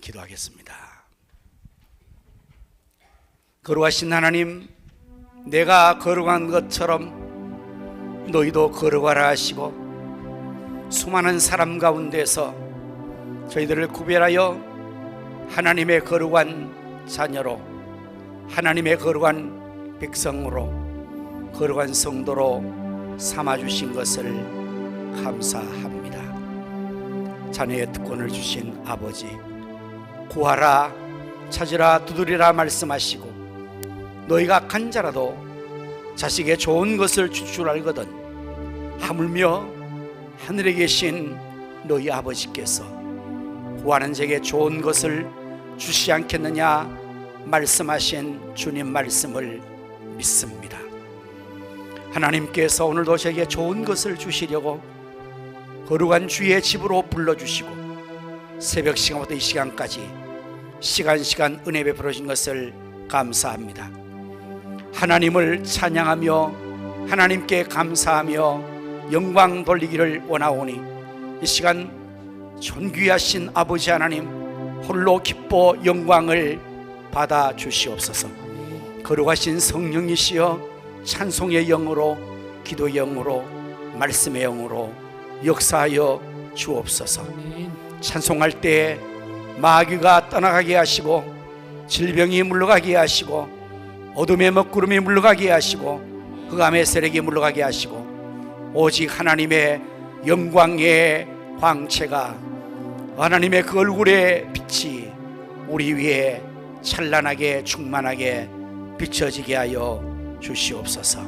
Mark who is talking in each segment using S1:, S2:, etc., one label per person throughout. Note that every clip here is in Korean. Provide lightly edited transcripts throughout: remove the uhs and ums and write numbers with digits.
S1: 기도하겠습니다. 거룩하신 하나님, 내가 거룩한 것처럼 너희도 거룩하라 하시고 수많은 사람 가운데서 저희들을 구별하여 하나님의 거룩한 자녀로, 하나님의 거룩한 백성으로, 거룩한 성도로 삼아주신 것을 감사합니다. 자녀의 특권을 주신 아버지, 구하라, 찾으라, 두드리라 말씀하시고 너희가 악한 자라도 자식의 좋은 것을 줄 줄 알거든 하물며 하늘에 계신 너희 아버지께서 구하는 자에게 좋은 것을 주시지 않겠느냐 말씀하신 주님 말씀을 믿습니다. 하나님께서 오늘도 저에게 좋은 것을 주시려고 거룩한 주의 집으로 불러주시고 새벽 시간부터 이 시간까지 시간 은혜 베풀어 주신 것을 감사합니다. 하나님을 찬양하며 하나님께 감사하며 영광 돌리기를 원하오니 이 시간 존귀하신 아버지 하나님 홀로 기뻐 영광을 받아 주시옵소서. 거룩하신 성령이시여 찬송의 영으로, 기도의 영으로, 말씀의 영으로 역사하여 주옵소서. 찬송할 때 마귀가 떠나가게 하시고 질병이 물러가게 하시고 어둠의 먹구름이 물러가게 하시고 흑암의 세력이 물러가게 하시고 오직 하나님의 영광의 광채가, 하나님의 그 얼굴의 빛이 우리 위에 찬란하게 충만하게 비춰지게 하여 주시옵소서.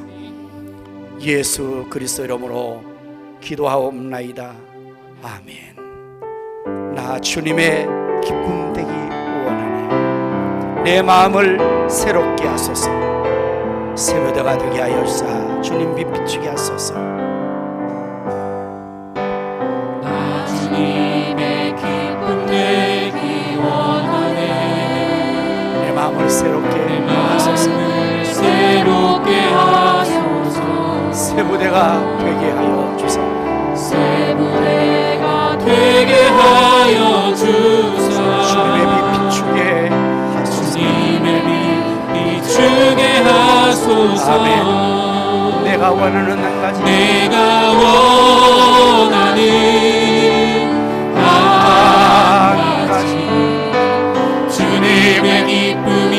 S1: 예수 그리스도 이름으로 기도하옵나이다. 아멘. 나 주님의 기쁨 되기 원하네. 내 마음을 새롭게 하소서. 새벽대가 되게 하여 주사 주님 빛 비추게 하소서.
S2: 나 주님의 기쁨 되기 원하네.
S1: 내 마음을 새롭게 하소서.
S2: 새롭게 하소서.
S1: 새부대가 되게 하여 주사.
S2: 새부대가 되게 하여 주사.
S1: 주님의 빛 비추게 하소서.
S2: 주님의 빛 비추게 하소서.
S1: 아멘. 내가 원하는 한 가지,
S2: 내가 원하는 한 가지, 주님의 기쁨이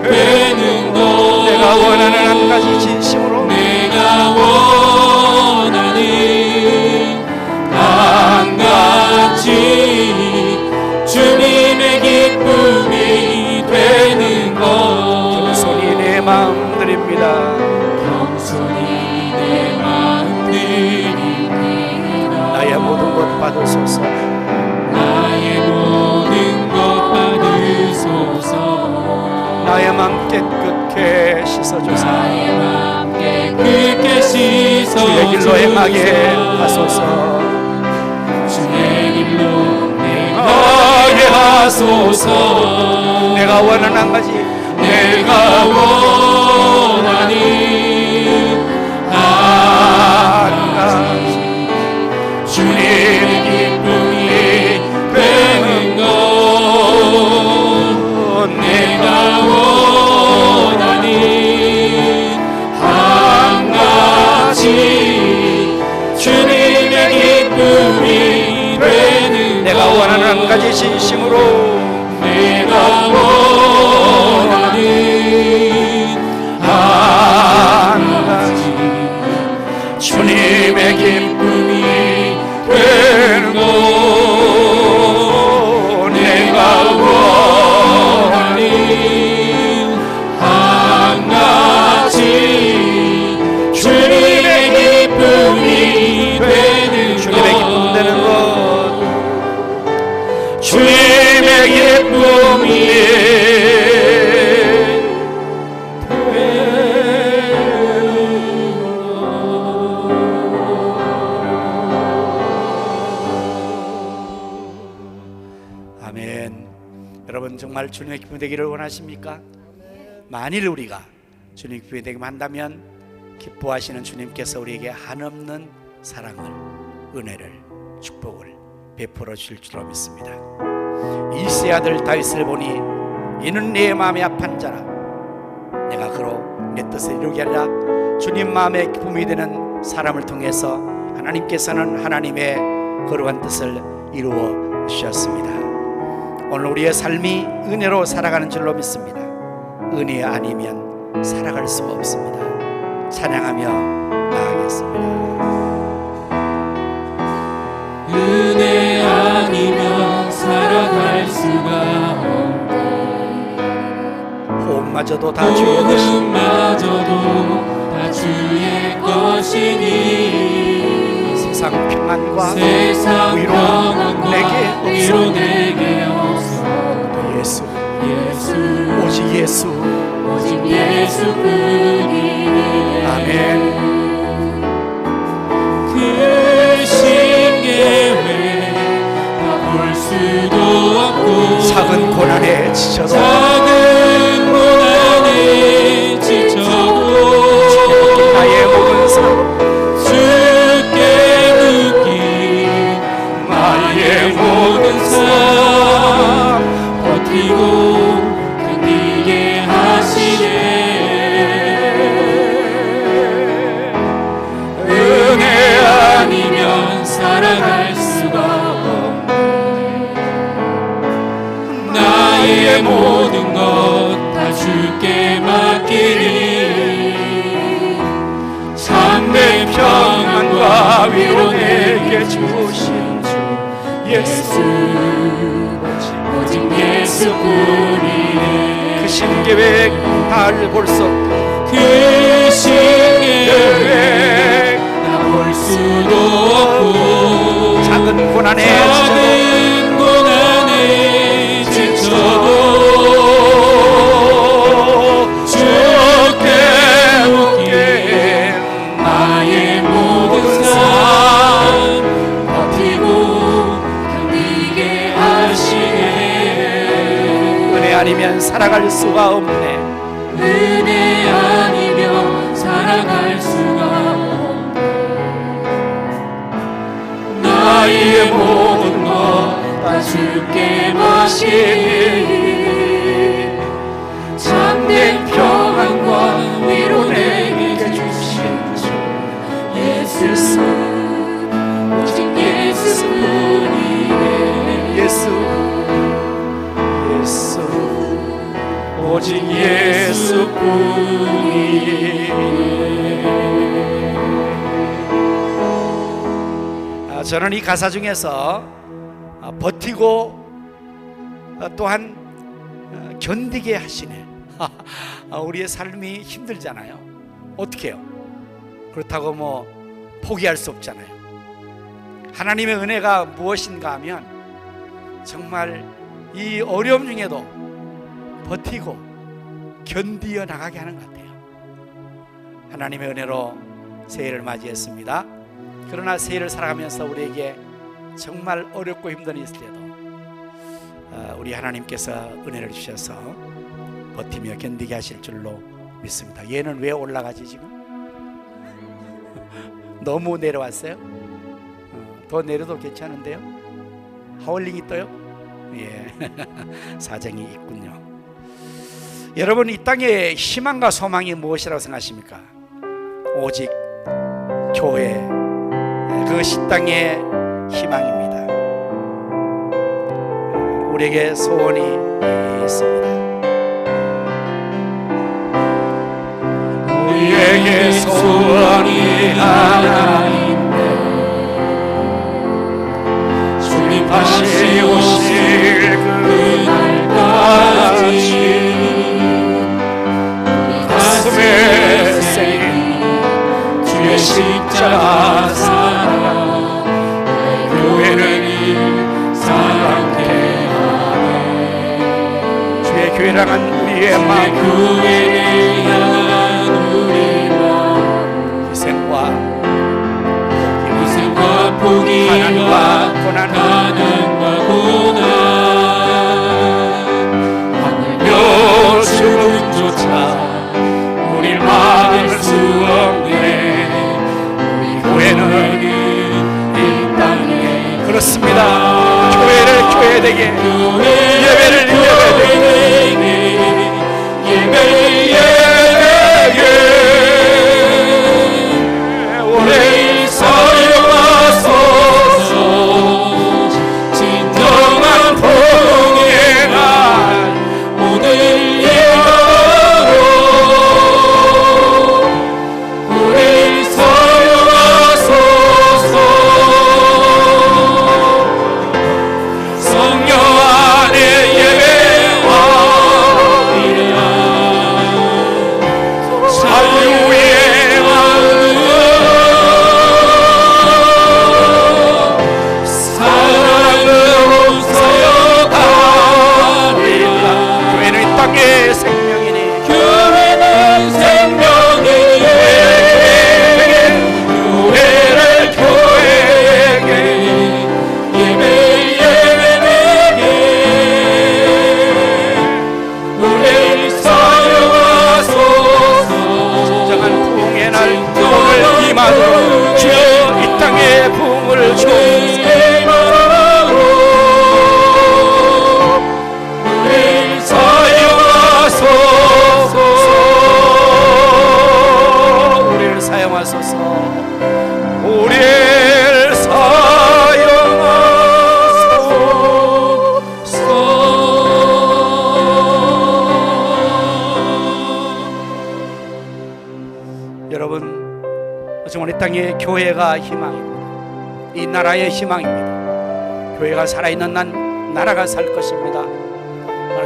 S2: 되는 것.
S1: 내가 원하는 한 가지 진심으로,
S2: 내가 원하는 한 가지, 주님의 기쁨이 되는 것.
S1: 겸손히 내 마음 드립니다.
S2: 겸손히 내 마음 드립니다.
S1: 나의 모든 것 받으소서.
S2: 나의 모든 것 받으소서.
S1: 나의 마음 깨끗게 씻어주사.
S2: 나의 마음 깨끗게 씻어주소서.
S1: 주의 길로 행하게 하소서.
S2: 주의 길로 행하게 하소서.
S1: 내가 원하는 한 가지,
S2: 내가 원하는 한 가지, 주님의 기쁨이 되는 것. 내가 원하는 한 가지, 주님의 기쁨이 되는 것.
S1: 내가 원하는 한 가지 진심으로,
S2: 내가 원하는 한 가지, 주님의 기쁨이 되는 것. 내가 원하는 한 가지, 주님의 기쁨이 되는 것.
S1: 주님의 기쁨 되는 것.
S2: 주님의 기쁨이
S1: 아멘. 여러분 정말 주님의 기쁨이 되기를 원하십니까? 만일 우리가 주님의 기쁨이 되기만 한다면 기뻐하시는 주님께서 우리에게 한없는 사랑을, 은혜를, 축복을 베풀어 주실 줄로 믿습니다. 이새의 아들 다윗을 보니 이는 내 마음에 합한 자라. 내가 그로 내 뜻을 이루게 하리라. 주님 마음에 기쁨이 되는 사람을 통해서 하나님께서는 하나님의 거룩한 뜻을 이루어 주셨습니다. 오늘 우리의 삶이 은혜로 살아가는 줄로 믿습니다. 은혜 아니면 살아갈 수가 없습니다. 찬양하며 나아가겠습니다.
S2: 은혜 아니면 살아갈 수가 없네.
S1: 호흡마저도 다 주의 것이니
S2: 호흡마저도 다 주의 것이니
S1: 세상 평안과
S2: 세상
S1: 위로
S2: 평안과
S1: 내게
S2: 위로 내게 없어.
S1: 예수
S2: 예수
S1: 오직 예수
S2: 오직 예수뿐이네.
S1: 아멘.
S2: 그 신계회 다 볼 수도 없고
S1: 작은 고난에 지쳐도
S2: 작은 고난에 지쳐도
S1: 나의 모든 삶
S2: 주께 묻기 나의 모든 삶 버티고 견디게 하시네. 은혜 아니면 살아갈 수가 없네. 나의 모든 것 다 주께 맡기니 참된 평안과 위로 내게 주신 주 예수 오직 예수뿐이네.
S1: 그 신계획 달 볼 수 없고
S2: 그 신계획 다 볼 수도 없고
S1: 작은 고난에 지쳐도
S2: 작은 고난에 지쳐도 주께 묻게 나의 모든 삶 버티고 견디게 하시네.
S1: 은혜 아니면 살아갈 수가 없네.
S2: 은혜 아니면 살아갈 수가 없네. 나의 모든 것 다 주께 마시니 참된 평안과 위로 내게 주신 주 예수 오직 예수뿐이네.
S1: 예수 예수 오직 예수뿐이네. 저는 이 가사 중에서 버티고 또한 견디게 하시네. 우리의 삶이 힘들잖아요. 어떻게 해요? 그렇다고 뭐 포기할 수 없잖아요. 하나님의 은혜가 무엇인가 하면 정말 이 어려움 중에도 버티고 견디어 나가게 하는 것 같아요. 하나님의 은혜로 새해를 맞이했습니다. 그러나 새해를 살아가면서 우리에게 정말 어렵고 힘든 일이 있을 때도 우리 하나님께서 은혜를 주셔서 버티며 견디게 하실 줄로 믿습니다. 얘는 왜 올라가지 지금? 너무 내려왔어요? 더 내려도 괜찮은데요? 하울링이 떠요? 예, 사정이 있군요. 여러분, 이 땅의 희망과 소망이 무엇이라고 생각하십니까? 오직 교회, 그것이 땅의 희망입니다. 우리에게 소원이 있습니다.
S2: 우리에게 소원이 하나 있네. 주님 다시 오실 그날까지 우리 가슴에 새긴 주의 십자가 사랑 교회를 사랑케 하네.
S1: 주의 교회를 향한 우리의 마음,
S2: 교회를 향한 우리 마음 희생과 포기와
S1: 가난과 고난,
S2: 하물며 죽음조차 우릴 막을 수 없네. 우리 교회는 이 땅에
S1: 그렇습니다. 예배되게 예배를
S2: 우리 사용하소서. 진정한 복의 날 오늘 예배로 우리 사용하소서. 성령 안에 예배하리라. 자유의
S1: 생명이니
S2: 교회는 생명이니 교회를 교회에게 예배에게 우리 사용하소서.
S1: 진정한 부흥의 날 오늘 임하도록 주여 이 땅에 부흥을 주옵소서. 우리를 사용하소서. 우리를 사용하소서. 여러분, 정말 이 땅에 교회가 희망입니다. 이 나라의 희망입니다. 교회가 살아있는 난 나라가 살 것입니다.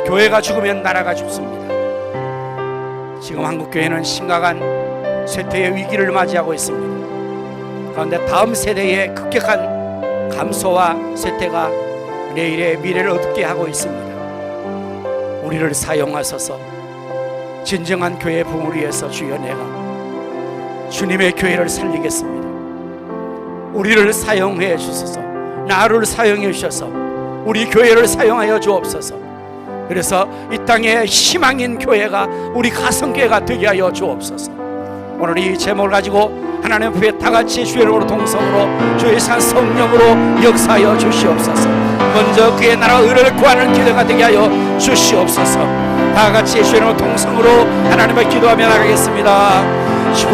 S1: 교회가 죽으면 나라가 죽습니다. 지금 한국교회는 심각한 쇠퇴의 위기를 맞이하고 있습니다. 그런데 다음 세대의 급격한 감소와 쇠퇴가 내일의 미래를 어둡게 하고 있습니다. 우리를 사용하소서. 진정한 교회 부흥을 위해서 주여 내가 주님의 교회를 살리겠습니다. 우리를 사용해 주소서. 나를 사용해 주셔서 우리 교회를 사용하여 주옵소서. 그래서 이 땅에 희망인 교회가 우리 가성교회가 되게 하여 주옵소서. 오늘 이 제목을 가지고 하나님 앞에 다같이 주의 이름으로 동성으로 주의 산 성령으로 역사하여 주시옵소서. 먼저 그의 나라 의를 구하는 기도가 되게 하여 주시옵소서. 다같이 주의 이름으로 동성으로 하나님 앞에 기도하며 나가겠습니다. 주여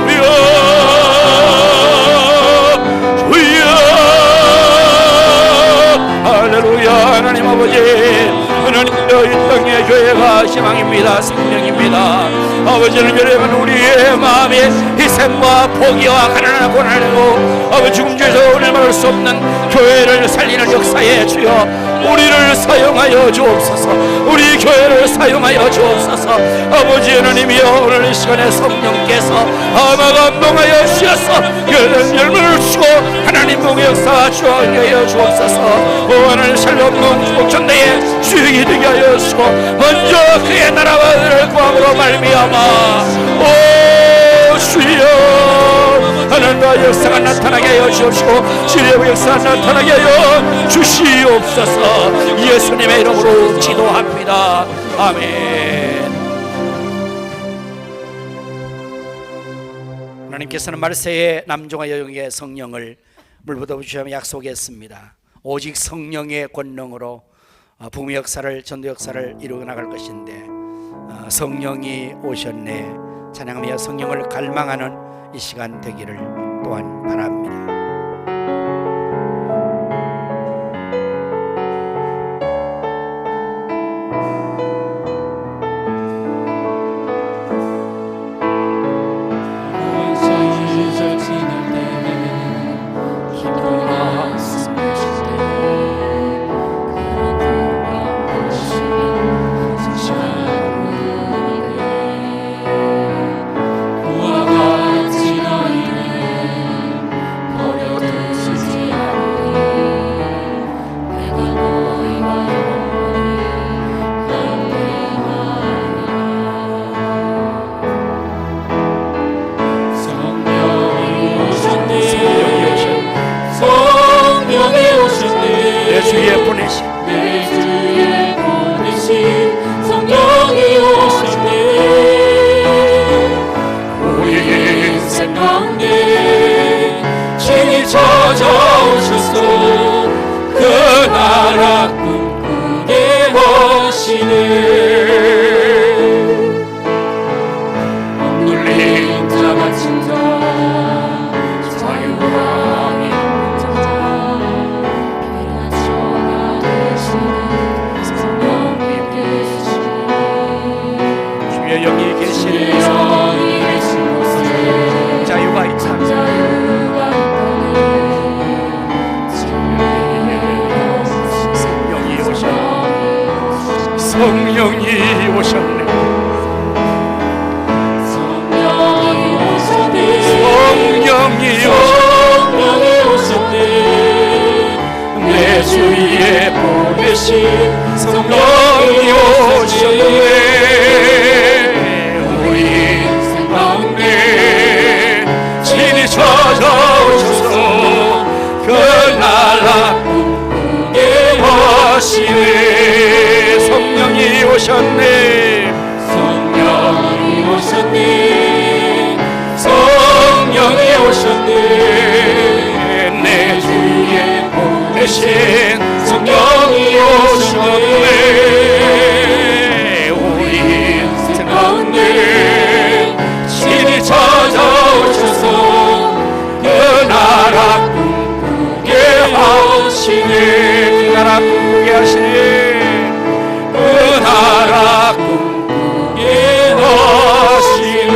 S1: 주여 주여 할렐루야. 하나님 아버지, 하나님여 이 땅의 교회가 희망입니다. 생명입니다. 아버지는 여러분 우리의 마음에 희생과 포기와 가난한 고난을 내고 아버지 죽음 중에서 오늘 말할 수 없는 교회를 살리는 역사에 주여 우리를 사용하여 주옵소서. 우리 교회를 사용하여 주옵소서. 아버지 하나님이여 오늘 이 시간에 성령께서 감동하여 주셔서 열매를 주고 하나님 복의 역사 주하여 주옵소서. 오 하나님 살려없는 복전대에 주역이 되게 하여 주시고 먼저 그의 나라와 의를 구함으로 말미암아 오 주여 하나님의 역사가 나타나게 하여 주옵시고 주님의 역사가 나타나게 하여 주시옵소서. 예수님의 이름으로 기도합니다. 아멘. 하나님께서는 말세에 남종과 여종의 성령을 물부어 주시며 약속했습니다. 오직 성령의 권능으로 부흥의 역사를 전도 역사를 이루어 나갈 것인데 성령이 오셨네. 찬양하며 성령을 갈망하는 이 시간 되기를 또한 바랍니다.
S2: 찾아오셨소. 억눌린 자 갇힌 자 자유와 있는 자 피난처가 되시는 성령님 계시네
S1: 주의 영이 계시네
S2: 영이 계신 곳에
S1: 자유가 있다
S2: 자유가
S1: 성령이 오셨네 성령이 오셨네
S2: 성령이 오셨네 내 주위에 보내신 성령이 오셨네 우리 인생 가운데 친히 찾아오셔서 그 나라 꿈꾸게 하시네
S1: 성령이 오셨네
S2: 성령이 오셨네 성령이 오셨네 내 주위에 보내신 성령이 오셨네 우리 인생 가운데 친히 찾아오셔서 그 나라 꿈꾸게 하시네
S1: 그 나라 꿈꾸게 하시네
S2: 그 나라 꿈꾸게 하시네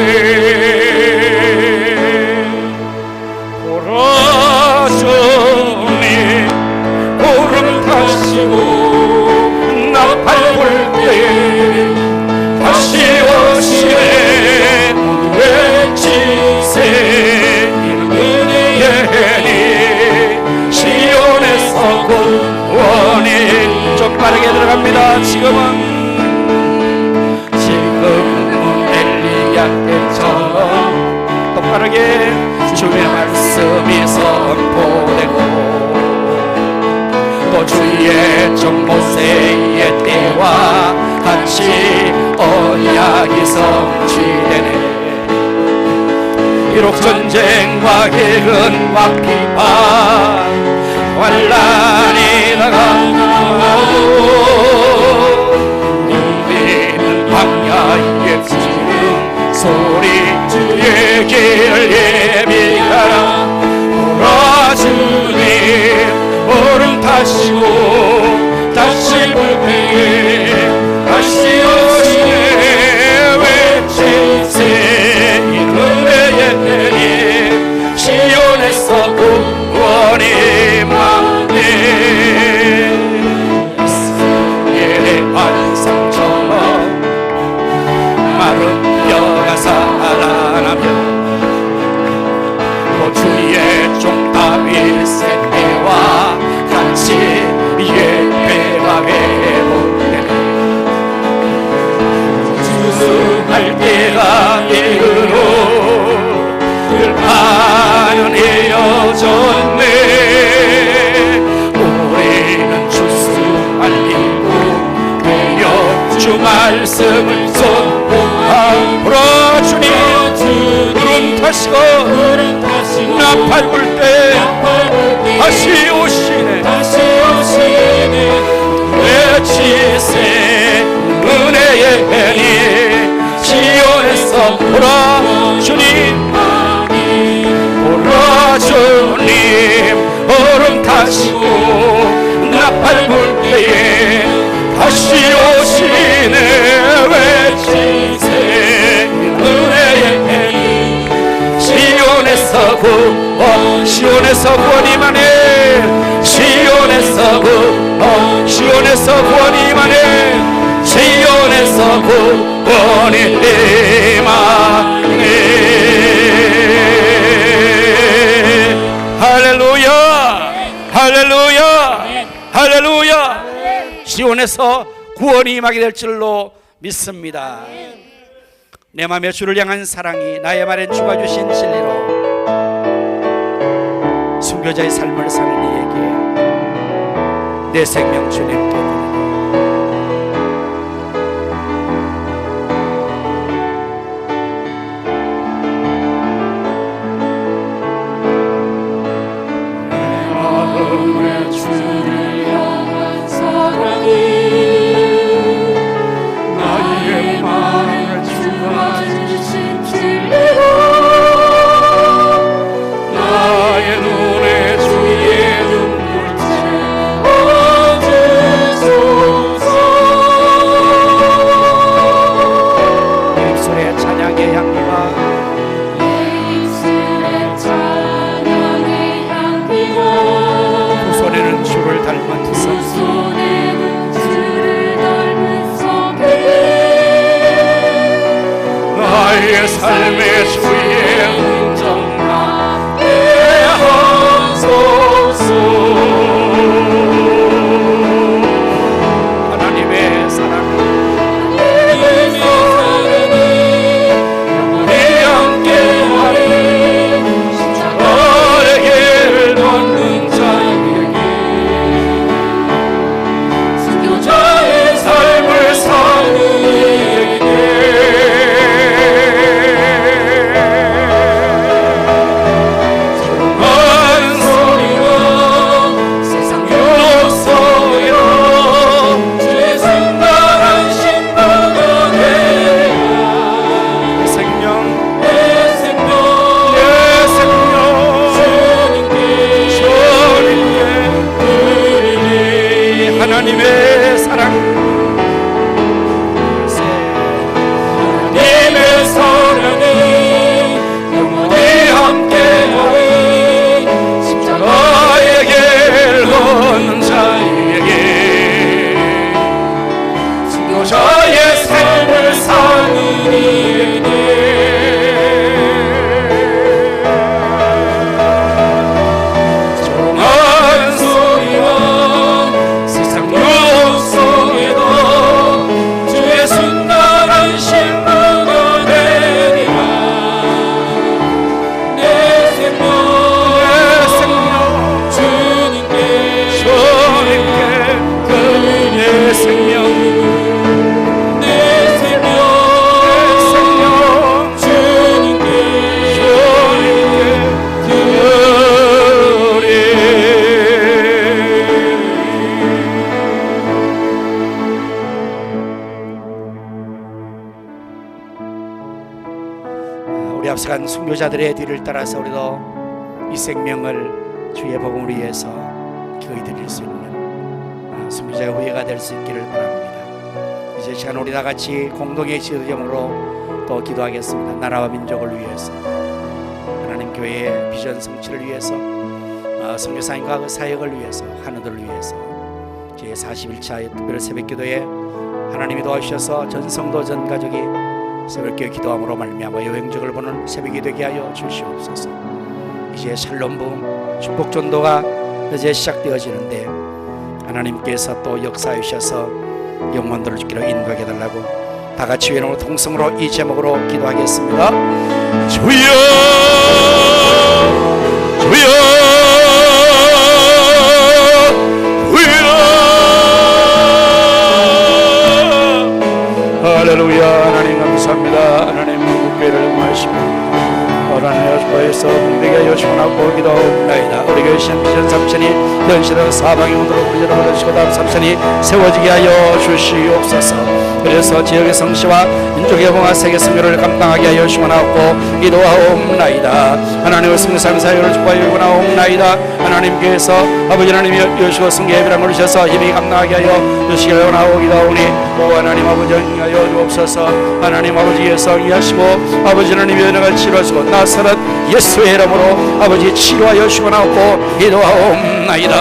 S1: 보라전에 구름 타시고 나팔 불 때에 다시 오시네 모두의 지세 은혜의 해니 시온에서 구원이 좀 빠르게 들어갑니다 지금은 엘리야 때처럼 똑바르게 주의 말씀이 선포되고 또 주의 종 모세의 때와 같이 언약이 성취되네 비록 전쟁과 기근과 비판 환란이 다가와도 우리는 광야의 지름 소리 주의 길을 예비하라 오라 주님 얼음 타시고 다시 볼 때에 다시 오시네 외치세 이름의 예니 시온에서 구원이 임하네 이스라엘의 환상처럼 마른 뼈가 살아나며 또 주의 종 다윗의 때와 같이 예배가 회복되네 주승할 때가 이르러 들판은 헤어졌네 우리는 주승할 일구 되어 주 말씀을 선포하라 주님 구름 타시고 나팔 불 때 다시 오시네 외치세 은혜의 해니 시온에서 보라 주님 보라 주님 얼음 타시고 나팔 불 때에 다시 오시네 외치세 은혜의 해니 시온에서 구원이 임하네 시온에서 구원이 임하네 시온에서 구원이 임하네 할렐루야 할렐루야 할렐루야 시온에서 구원이 임하게 될 줄로 믿습니다. 내 맘에 주를 향한 사랑이 나의 말엔 주가 주신 진리로 순교자의 삶을 사는 이에게 내 생명 주님께 드립니다.
S2: 마음에 주를 향한 사랑이
S1: 주를 닮은 성
S2: 손에는 주를 닮은 성품
S1: 나의 삶의 주의 흔적 나게 하소서. 하나님의 사랑 우리 함께하리. 십자가의 길을 걷는 자에게 순교자의 삶을 사는 이에게 조용한 소리와 세상 욕설여 주의 순간한 신부가 되리라. 내 생명 주님께 하나님의 사랑 하나님의 사랑이 영원히 함께하리. 십자가의 길 걷는 자에게 순교자의 삶을 사는 이에게 조용한 소리와 세상 욕성에도 주의 순간한 신부가 되리라. 내 생명 주님께 내 생명 우리 앞서간 순교자들의 뒤를 따라서 우리도 이 생명을 주의 복음을 위해서 기꺼이 드릴 수 있는 순교자의 후예가 될 수 있기를 바랍니다. 이제 시간 우리 다 같이 공동의 지으점으로 또 기도하겠습니다. 나라와 민족을 위해서, 하나님 교회의 비전 성취를 위해서, 선교사님과 그 사역을 위해서, 하늘을 위해서 제 41차 특별 새벽기도에 하나님이 도와주셔서 전성도 전 가족이 새벽기도 기도함으로 말미암아 여행적을 보는 새벽이 되게 하여 주시옵소서. 이제 샬롬 부흥 축복 전도가 이제 시작되어지는데 하나님께서 또 역사해 주셔서 영혼들을 주기로 인도하게 달라고 다 같이 외로운 통성으로 이 제목으로 기도하겠습니다. 주여 주여 주여. 할렐루야. 하나님 감사합니다. 하나님 국교회를 응원하시고 하나님 여호와에서 공백에 요청하고 기도하옵나이다. 우리 교회 비전 삼천이 현실의 사방의 문으로 부지런히 얻으시고 다음 삼천이 세워지게 하여 주시옵소서. 그래서 지역의 성시와 민족의 봉화 세계 선교를 감당하게 하여 주시옵나옵고 기도하옵나이다. 하나님의 성삼 사역을 축복하여 원하옵나이다. 하나님께서 아버지 하나님 여시고 성교 예배를 누리셔서 힘이 감당하게 하여 주시기 원하옵나오니 오 하나님 아버지 하여 주옵소서. 하나님 아버지께서 이하시고 아버지 하나님의 은혜를 치료하시고 나사렛 예수의 이름으로 아버지 치료하여 주시옵나옵고 기도하옵나이다.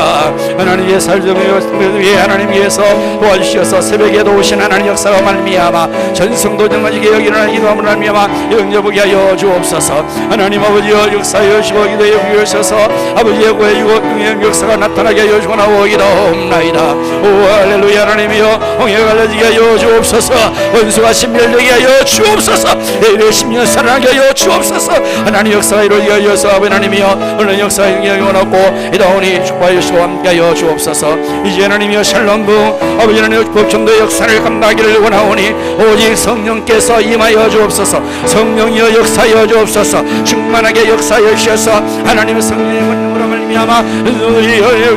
S1: 하나님의 살점을 위해 하나님께서 도와주셔서 새벽에도 오신 하나님 역사가 말미암아 전성도 정하지게 여기는 기도함을 말미암아 영접하게 하여 주옵소서. 하나님 아버지여 역사하여 주시고 기도해 주셔서 아버지의 구의 유고 역사가 나타나게 하여 주옵나이다. 오 할렐루야. 하나님이여 홍해가 갈라지게 하여 주옵소서. 원수가 신멸되게 하여 주옵소서. 내일의 심령 살아나게 하여 주옵소서. 하나님 역사가 이루어지게 하여서 아버지 하나님이여 오늘 역사가 이루어지게 원하고 이다오니 축복하여 주시고 함께하여 주옵소서. 이제 하나님이여 샬롬 부흥 아버지 하나님 법정도의 역사를 감당하기를 원하오니 오직 성령께서 임하여 주옵소서. 성령이여 역사하여 주옵소서. 충만하게 역사하여 주셔서 하나님의 성령의 권능으로 말미암아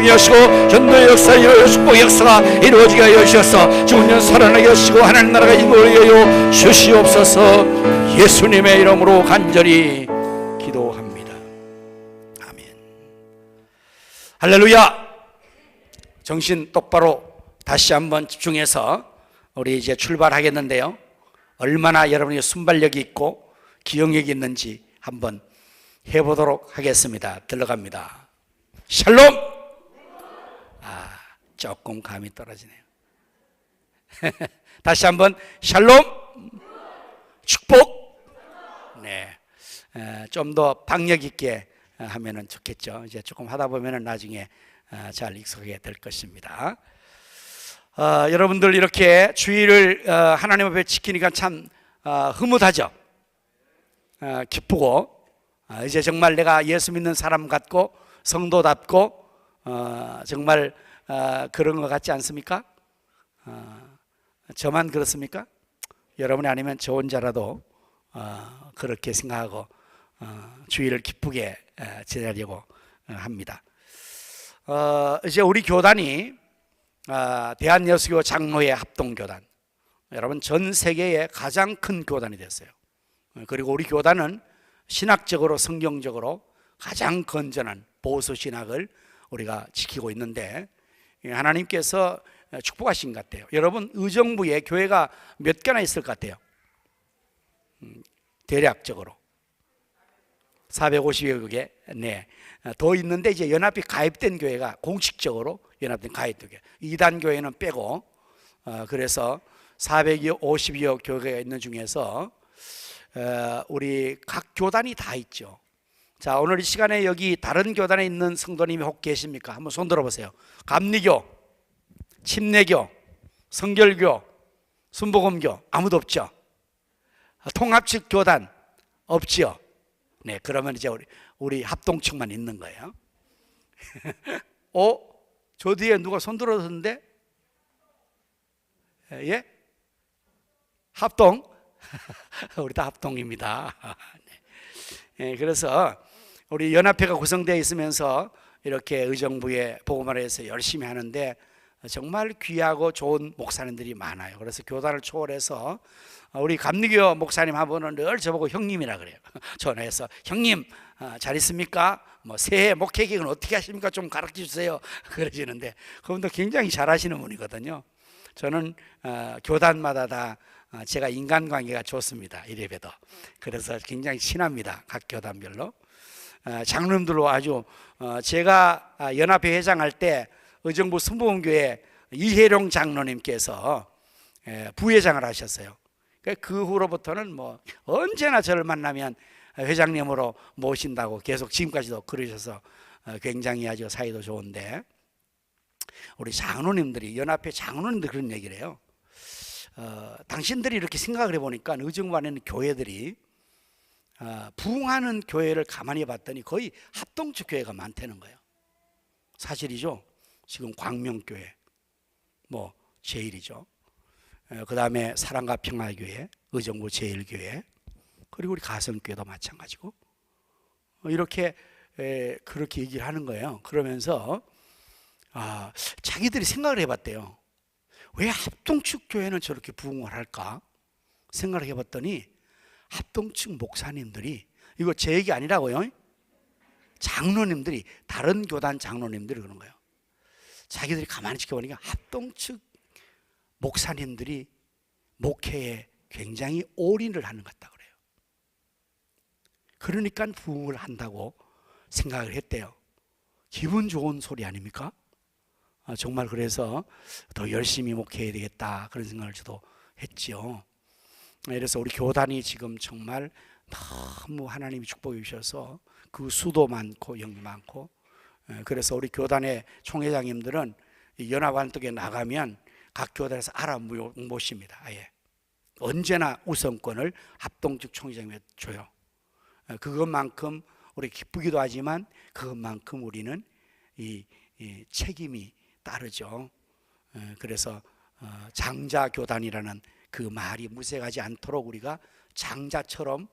S1: 여시고 전도의 역사여 축복 역사가 이루어지게 하여 주셔서 죽은 년 살아나게 하시고 하나님 나라가 임하게 하여 주시옵소서. 예수님의 이름으로 간절히 기도합니다. 아멘. 할렐루야. 정신 똑바로 다시 한번 집중해서 우리 이제 출발하겠는데요. 얼마나 여러분이 순발력이 있고 기억력이 있는지 한번 해보도록 하겠습니다. 들어갑니다. 샬롬. 조금 감이 떨어지네요. 다시 한번 샬롬, 축복. 네, 좀 더 박력 있게 하면은 좋겠죠. 이제 조금 하다 보면은 나중에 잘 익숙하게 될 것입니다. 여러분들 이렇게 주일을 하나님 앞에 지키니까 참 흐뭇하죠. 기쁘고 이제 정말 내가 예수 믿는 사람 같고 성도답고 정말 그런 것 같지 않습니까? 저만 그렇습니까? 여러분이 아니면 저 혼자라도 그렇게 생각하고 주일을 기쁘게 지내려고 합니다. 이제 우리 교단이 대한여수교 장로회 합동교단, 여러분 전 세계의 가장 큰 교단이 됐어요. 그리고 우리 교단은 신학적으로 성경적으로 가장 건전한 보수 신학을 우리가 지키고 있는데 하나님께서 축복하신 것 같아요. 여러분 의정부에 교회가 몇 개나 있을 것 같아요? 대략적으로 450여 개. 네, 더 있는데 이제 연합이 가입된 교회가 공식적으로 연합된 가입된 교회, 이단 교회는 빼고 그래서 450여 교회가 있는 중에서 우리 각 교단이 다 있죠. 자, 오늘 이 시간에 여기 다른 교단에 있는 성도님이 혹 계십니까? 한번 손 들어보세요. 감리교, 침례교, 성결교, 순복음교 아무도 없죠? 통합식 교단 없지요? 네, 그러면 이제 우리 합동측만 있는 거예요. 저 뒤에 누가 손 들었는데? 예? 합동? 우리 다 합동입니다. 네, 그래서 우리 연합회가 구성되어 있으면서 이렇게 의정부에 복음을 해서 열심히 하는데 정말 귀하고 좋은 목사님들이 많아요. 그래서 교단을 초월해서 우리 감리교 목사님 한 분은 늘 저보고 형님이라 그래요. 전화해서 형님 잘 있습니까? 뭐 새해 목회 계획은 어떻게 하십니까? 좀 가르쳐 주세요. 그러시는데 그분도 굉장히 잘하시는 분이거든요. 저는 교단마다 다 제가 인간관계가 좋습니다. 이래봬도. 그래서 굉장히 친합니다. 각 교단별로. 장로님들로 아주 제가 연합회 회장할 때 의정부 순복음교회 이혜룡 장로님께서 부회장을 하셨어요. 그 후로부터는 뭐 언제나 저를 만나면 회장님으로 모신다고 계속 지금까지도 그러셔서 굉장히 아주 사이도 좋은데 우리 장로님들이 연합회 장로님들 그런 얘기를 해요. 당신들이 이렇게 생각을 해보니까 의정부 안에 있는 교회들이 부흥하는 교회를 가만히 봤더니 거의 합동적 교회가 많다는 거예요. 사실이죠. 지금 광명교회 뭐 제일이죠. 그 다음에 사랑과 평화교회, 의정부 제일교회, 그리고 우리 가성교회도 마찬가지고 이렇게 그렇게 얘기를 하는 거예요. 그러면서 자기들이 생각을 해봤대요. 왜 합동측 교회는 저렇게 부흥을 할까 생각을 해봤더니 합동측 목사님들이, 이거 제 얘기 아니라고요, 장로님들이, 다른 교단 장로님들이 그런 거예요. 자기들이 가만히 지켜보니까 합동측 목사님들이 목회에 굉장히 올인을 하는 것 같다 그래요. 그러니까 부흥을 한다고 생각을 했대요. 기분 좋은 소리 아닙니까? 정말 그래서 더 열심히 목회해야 되겠다 그런 생각을 저도 했지요. 그래서 우리 교단이 지금 정말 너무 하나님이 축복해 주셔서 그 수도 많고 영이 많고, 그래서 우리 교단의 총회장님들은 연합활동에 나가면 각 교단에서 모십니다. 아예 언제나 우선권을 합동측 총회장님에 줘요. 그것만큼 우리 기쁘기도 하지만 그것만큼 우리는 이 책임이 따르죠. 그래서 장자교단이라는 그 말이 무색하지 않도록 우리가 장자처럼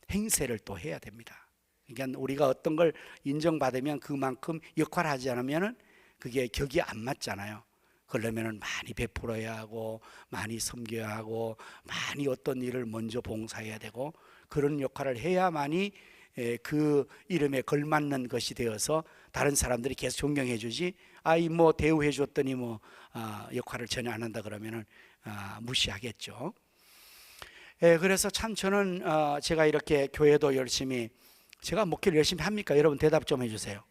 S1: 행세를 또 해야 됩니다. 그러니까 우리가 어떤 걸 인정받으면 그만큼 역할을 하지 않으면 그게 격이 안 맞잖아요. 그러려면 많이 베풀어야 하고 많이 섬겨야 하고 많이 어떤 일을 먼저 봉사해야 되고 그런 역할을 해야만이 그 이름에 걸맞는 것이 되어서 다른 사람들이 계속 존경해 주지, 뭐 대우해 줬더니 역할을 전혀 안 한다 그러면은 무시하겠죠. 그래서 참 저는 제가 이렇게 교회도 열심히, 제가 목회를 열심히 합니까? 여러분 대답 좀 해주세요.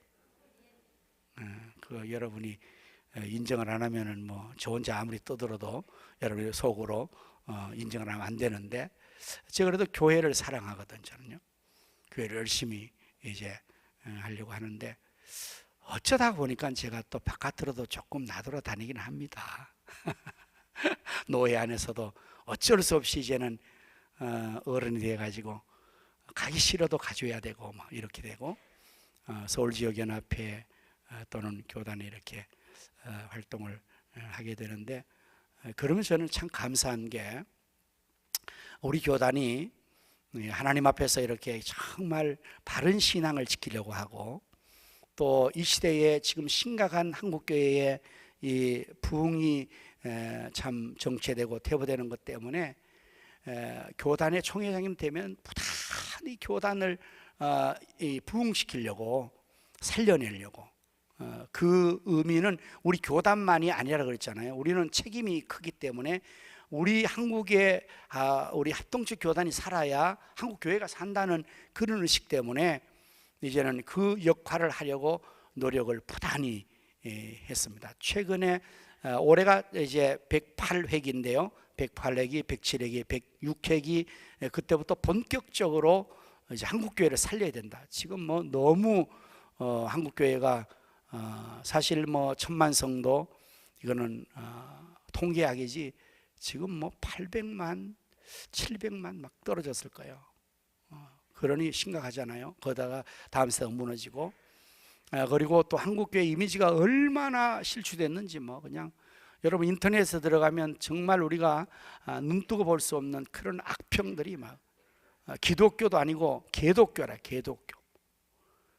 S1: 여러분이 인정을 안 하면은 뭐 저 혼자 아무리 떠들어도 여러분이 속으로 인정을 하면 안 되는데, 제가 그래도 교회를 사랑하거든. 저는요, 교회를 열심히 이제 하려고 하는데, 어쩌다 보니까 제가 또 바깥으로도 조금 나돌아 다니긴 합니다. 노예 안에서도 어쩔 수 없이 이제는 어른이 돼 가지고 가기 싫어도 가줘야 되고 막 이렇게 되고, 서울지역연합회 또는 교단에 이렇게 활동을 하게 되는데, 그러면 저는 참 감사한 게, 우리 교단이 하나님 앞에서 이렇게 정말 바른 신앙을 지키려고 하고, 또 이 시대에 지금 심각한 한국교회의 이 부흥이 참 정체되고 퇴보되는 것 때문에 교단의 총회장님 되면 부단히 교단을 부흥시키려고, 살려내려고, 그 의미는 우리 교단만이 아니라 그랬잖아요. 우리는 책임이 크기 때문에 우리 한국의 우리 합동적 교단이 살아야 한국 교회가 산다는 그런 의식 때문에 이제는 그 역할을 하려고 노력을 부단히 했습니다. 최근에 올해가 이제 108회기인데요. 108회기, 107회기, 106회기, 그때부터 본격적으로 이제 한국 교회를 살려야 된다. 지금 뭐 너무 한국 교회가 사실 뭐 1000만 성도, 이거는 통계학이지, 지금 뭐 800만, 700만 막 떨어졌을 거예요. 그러니 심각하잖아요. 거기다가 다음 세대가 무너지고, 그리고 또 한국교회 이미지가 얼마나 실추됐는지, 뭐 그냥 여러분 인터넷에 들어가면 정말 우리가 눈뜨고 볼 수 없는 그런 악평들이 막, 기독교도 아니고 개독교라, 개독교.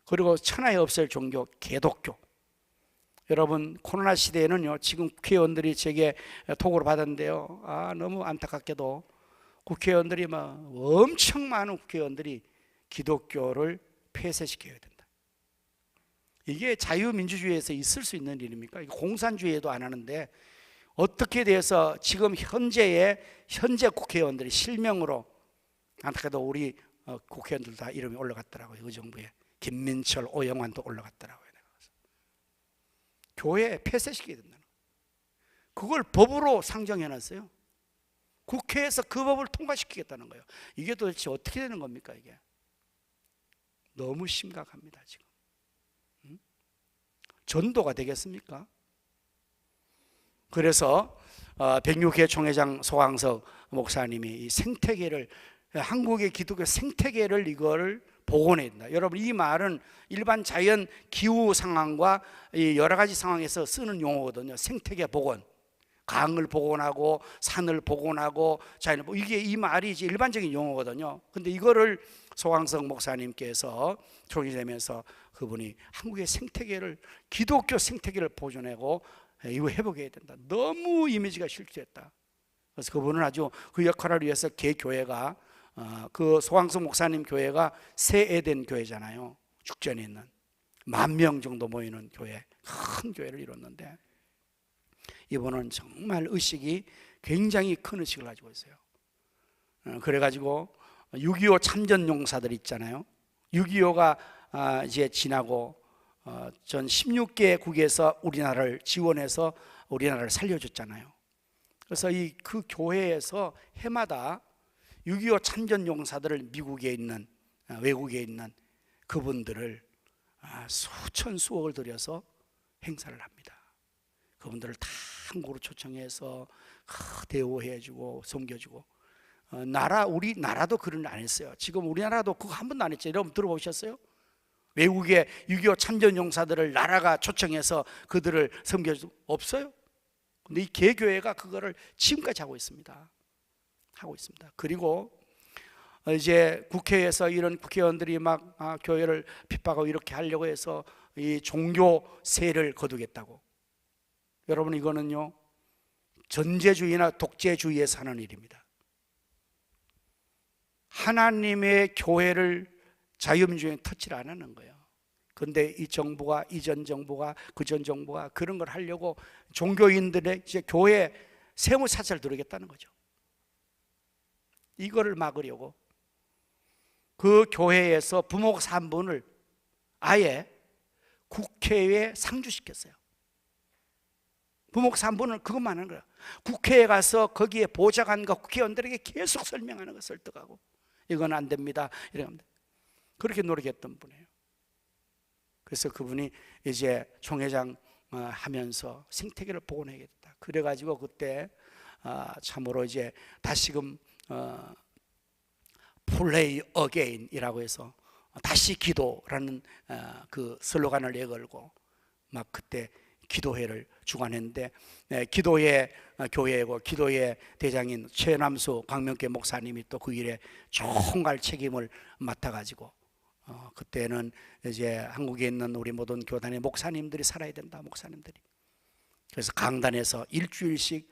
S1: 그리고 천하에 없을 종교 개독교. 여러분 코로나 시대에는요, 지금 국회의원들이 제게 톡으로 받았는데요, 너무 안타깝게도 국회의원들이 막, 엄청 많은 국회의원들이 기독교를 폐쇄시켜야 된다. 이게 자유민주주의에서 있을 수 있는 일입니까? 공산주의에도 안 하는데 어떻게 돼서 지금 현재 국회의원들이 실명으로, 안타깝게도 우리 국회의원들 다 이름이 올라갔더라고요. 의정부에 김민철, 오영환도 올라갔더라고요. 교회 폐쇄시켜야 된다는, 그걸 법으로 상정해놨어요. 국회에서 그 법을 통과시키겠다는 거예요. 이게 도대체 어떻게 되는 겁니까? 이게 너무 심각합니다. 지금 전도가 되겠습니까? 그래서 106회 총회장 소강석 목사님이 이 생태계를, 한국의 기독교 생태계를 이거를 복원해야 된다. 여러분, 이 말은 일반 자연 기후 상황과 여러 가지 상황에서 쓰는 용어거든요. 생태계 복원, 강을 복원하고 산을 복원하고 자연을, 이게 이 말이 이제 일반적인 용어거든요. 근데 이거를 소강석 목사님께서 총회되면서 그분이 한국의 생태계를, 기독교 생태계를 보존하고 이거 회복해야 된다. 너무 이미지가 실추했다. 그래서 그분은 아주 그 역할을 위해서 개교회가, 그 소강석 목사님 교회가 새 에덴 교회잖아요. 죽전에 있는 10,000명 정도 모이는 교회, 큰 교회를 이뤘는데, 이분은 정말 의식이 굉장히 큰 의식을 가지고 있어요. 그래가지고 6.25 참전용사들 있잖아요. 6.25가 이제 지나고 전 16개국에서 우리나라를 지원해서 우리나라를 살려줬잖아요. 그래서 그 교회에서 해마다 6.25 참전용사들을, 미국에 있는, 외국에 있는 그분들을 수천 수억을 들여서 행사를 합니다. 그분들을 다 한국으로 초청해서 대우해주고 섬겨주고, 우리 나라도 그런 일 안 했어요. 지금 우리나라도 그거 한 번도 안 했죠. 여러분 들어보셨어요? 외국의 6.25 참전용사들을 나라가 초청해서 그들을 섬겨주고, 없어요. 근데 이 개교회가 그거를 지금까지 하고 있습니다. 그리고 이제 국회에서 이런 국회의원들이 막 교회를 핍박하고 이렇게 하려고 해서 이 종교세를 거두겠다고. 여러분, 이거는요, 전제주의나 독재주의에서 하는 일입니다. 하나님의 교회를 자유민주주의에 터치를 안 하는 거예요. 그런데 이 정부가, 이전 정부가, 그전 정부가 그런 걸 하려고 종교인들의 이제 교회 세무사찰을 들어오겠다는 거죠. 이거를 막으려고 그 교회에서 부목사 한 분을 아예 국회에 상주시켰어요. 부목사 한 분은 그것만 하는 거야. 국회에 가서 거기에 보좌관과 국회의원들에게 계속 설명하는 거, 설득하고 이건 안 됩니다, 이렇게 그렇게 노력했던 분이에요. 그래서 그분이 이제 총회장 하면서 생태계를 복원해야겠다. 그래가지고 그때 참으로 이제 다시금 플레이 어게인이라고 해서 다시 기도라는 그 슬로건을 내걸고 막 그때 기도회를 주관했는데, 기도회 교회고 기도회 대장인 최남수 광명교회 목사님이 또 그 일에 총괄 책임을 맡아가지고 그때는 이제 한국에 있는 우리 모든 교단의 목사님들이 살아야 된다, 목사님들이. 그래서 강단에서 일주일씩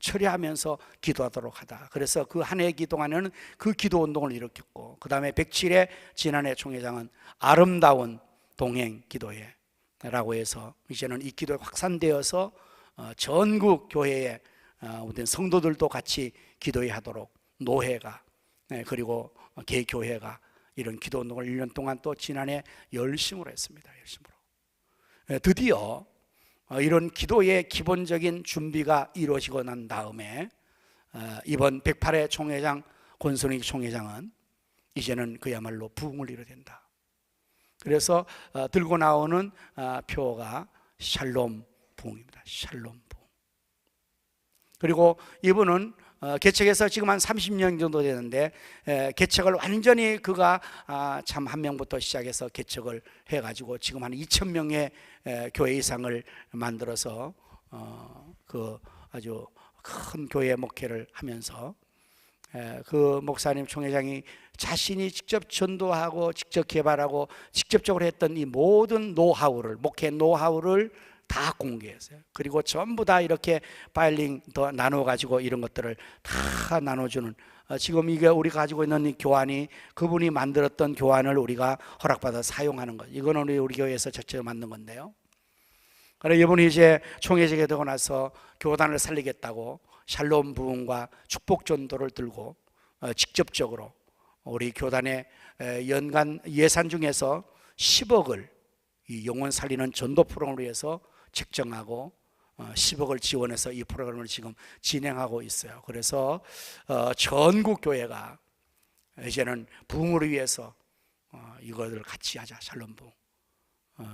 S1: 철회하면서 기도하도록 하다. 그래서 그 한 해 기동안에는 그 기도 운동을 일으켰고, 그 다음에 107회 지난해 총회장은 아름다운 동행 기도회라고 해서 이제는 이 기도가 확산되어서 전국 교회에 우리 성도들도 같이 기도회 하도록 노회가, 그리고 개교회가 이런 기도 운동을 1년 동안 또 지난해 열심으로 했습니다. 열심으로. 드디어 이런 기도의 기본적인 준비가 이루어지고 난 다음에 이번 108회 총회장 권순익 총회장은 이제는 그야말로 부흥을 이뤄야 된다. 그래서 들고 나오는 표가 샬롬 부흥입니다. 샬롬 부흥. 그리고 이분은 개척해서 지금 한 30년 정도 되는데, 개척을 완전히 그가 참 한 명부터 시작해서 개척을 해가지고 지금 한 2,000명의 교회 이상을 만들어서 그 아주 큰 교회 목회를 하면서, 그 목사님 총회장이 자신이 직접 전도하고 직접 개발하고 직접적으로 했던 이 모든 노하우를, 목회 노하우를 다 공개했어요. 그리고 전부 다 이렇게 파일링 더 나눠가지고 이런 것들을 다 나눠주는, 지금 이게 우리가 가지고 있는 이 교환이 그분이 만들었던 교환을 우리가 허락받아 사용하는 것. 이거는 우리 교회에서 직접 만든 건데요. 그래서 이분이 이제 총회장이 되고 나서 교단을 살리겠다고 샬롬 부흥과 축복 전도를 들고 직접적으로 우리 교단의 연간 예산 중에서 10억을 이 영혼 살리는 전도 프로그램을 위해서 책정하고 10억을 지원해서 이 프로그램을 지금 진행하고 있어요. 그래서 전국 교회가 이제는 부흥을 위해서 이것을 같이 하자, 샬롬 부흥.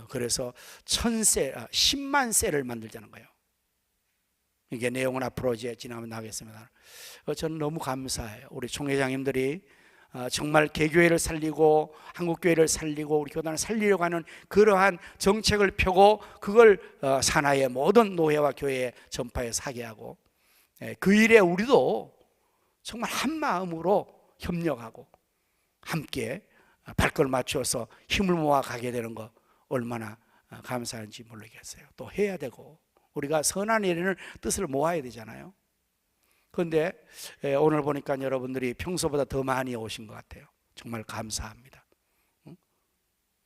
S1: 그래서 10만 셀을 만들자는 거예요. 이게 내용은 앞으로 이제 지나면 나가겠습니다. 저는 너무 감사해요. 우리 총회장님들이 정말 개교회를 살리고 한국교회를 살리고 우리 교단을 살리려고 하는 그러한 정책을 펴고 그걸 산하의 모든 노회와 교회에 전파해서 하게 하고, 그 일에 우리도 정말 한 마음으로 협력하고 함께 발걸음 맞춰서 힘을 모아 가게 되는 거 얼마나 감사한지 모르겠어요. 또 해야 되고 우리가 선한 일에는 뜻을 모아야 되잖아요. 그런데 오늘 보니까 여러분들이 평소보다 더 많이 오신 것 같아요. 정말 감사합니다.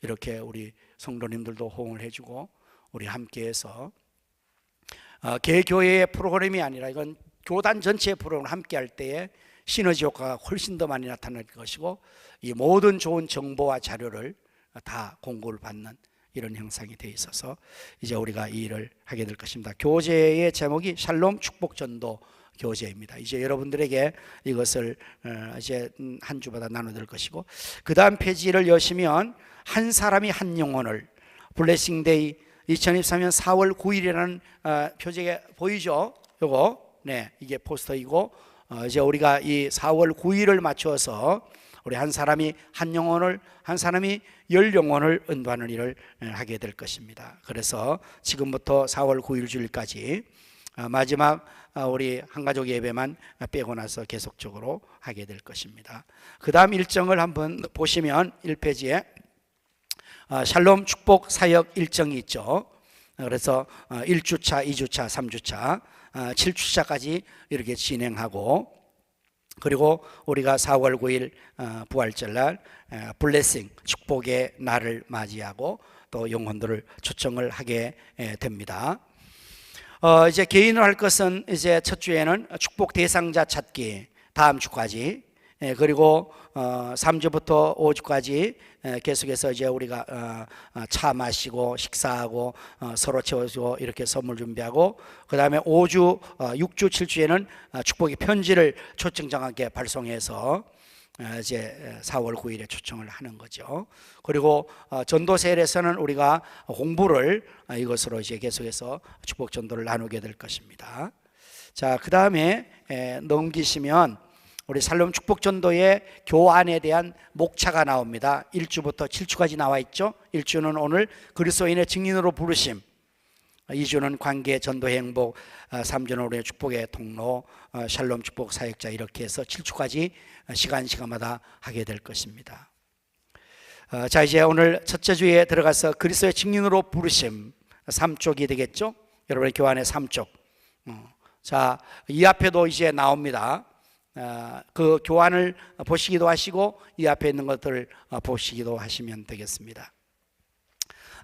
S1: 이렇게 우리 성도님들도 호응을 해주고 우리 함께해서 개교회의 프로그램이 아니라 이건 교단 전체의 프로그램을 함께할 때에 시너지 효과가 훨씬 더 많이 나타날 것이고, 이 모든 좋은 정보와 자료를 다 공고를 받는 이런 형상이 되어 있어서 이제 우리가 이 일을 하게 될 것입니다. 교재의 제목이 샬롬 축복 전도 교재입니다. 이제 여러분들에게 이것을 이제 한 주마다 나눠드릴 것이고, 그 다음 페이지를 여시면 한 사람이 한 영혼을, 블레싱데이 2023년 4월 9일이라는 표지가 보이죠? 요거, 네, 이게 포스터이고, 이제 우리가 이 4월 9일을 맞춰서 우리 한 사람이 한 영혼을, 한 사람이 10영혼을 은도하는 일을 하게 될 것입니다. 그래서 지금부터 4월 9일 주일까지 마지막 우리 한가족 예배만 빼고 나서 계속적으로 하게 될 것입니다. 그 다음 일정을 한번 보시면 1페이지에 샬롬 축복 사역 일정이 있죠. 그래서 1주차, 2주차, 3주차, 7주차까지 이렇게 진행하고, 그리고 우리가 4월 9일 부활절날 블레싱 축복의 날을 맞이하고 또 영혼들을 초청을 하게 됩니다. 이제 개인으로 할 것은 이제 첫 주에는 축복 대상자 찾기, 다음 주까지 그리고 3주부터 5주까지 계속해서 이제 우리가 차 마시고 식사하고 서로 채워주고 이렇게 선물 준비하고, 그 다음에 5주, 6주, 7주에는 축복의 편지를 초청장하게 발송해서 이제 4월 9일에 초청을 하는 거죠. 그리고 전도세일에서는 우리가 공부를 이것으로 이제 계속해서 축복 전도를 나누게 될 것입니다. 자, 그 다음에 넘기시면 우리 살롬 축복 전도의 교환에 대한 목차가 나옵니다. 1주부터 7주까지 나와 있죠. 1주는 오늘 그리스도인의 증인으로 부르심, 2주는 관계 전도 행복, 3주는 우리의 축복의 통로, 샬롬 축복 사역자, 이렇게 해서 7주까지 시간마다 하게 될 것입니다. 자, 이제 오늘 첫째 주에 들어가서 그리스도의 증인으로 부르심 3쪽이 되겠죠. 여러분의 교환의 3쪽. 자, 이 앞에도 이제 나옵니다. 그 교환을 보시기도 하시고 이 앞에 있는 것들을 보시기도 하시면 되겠습니다.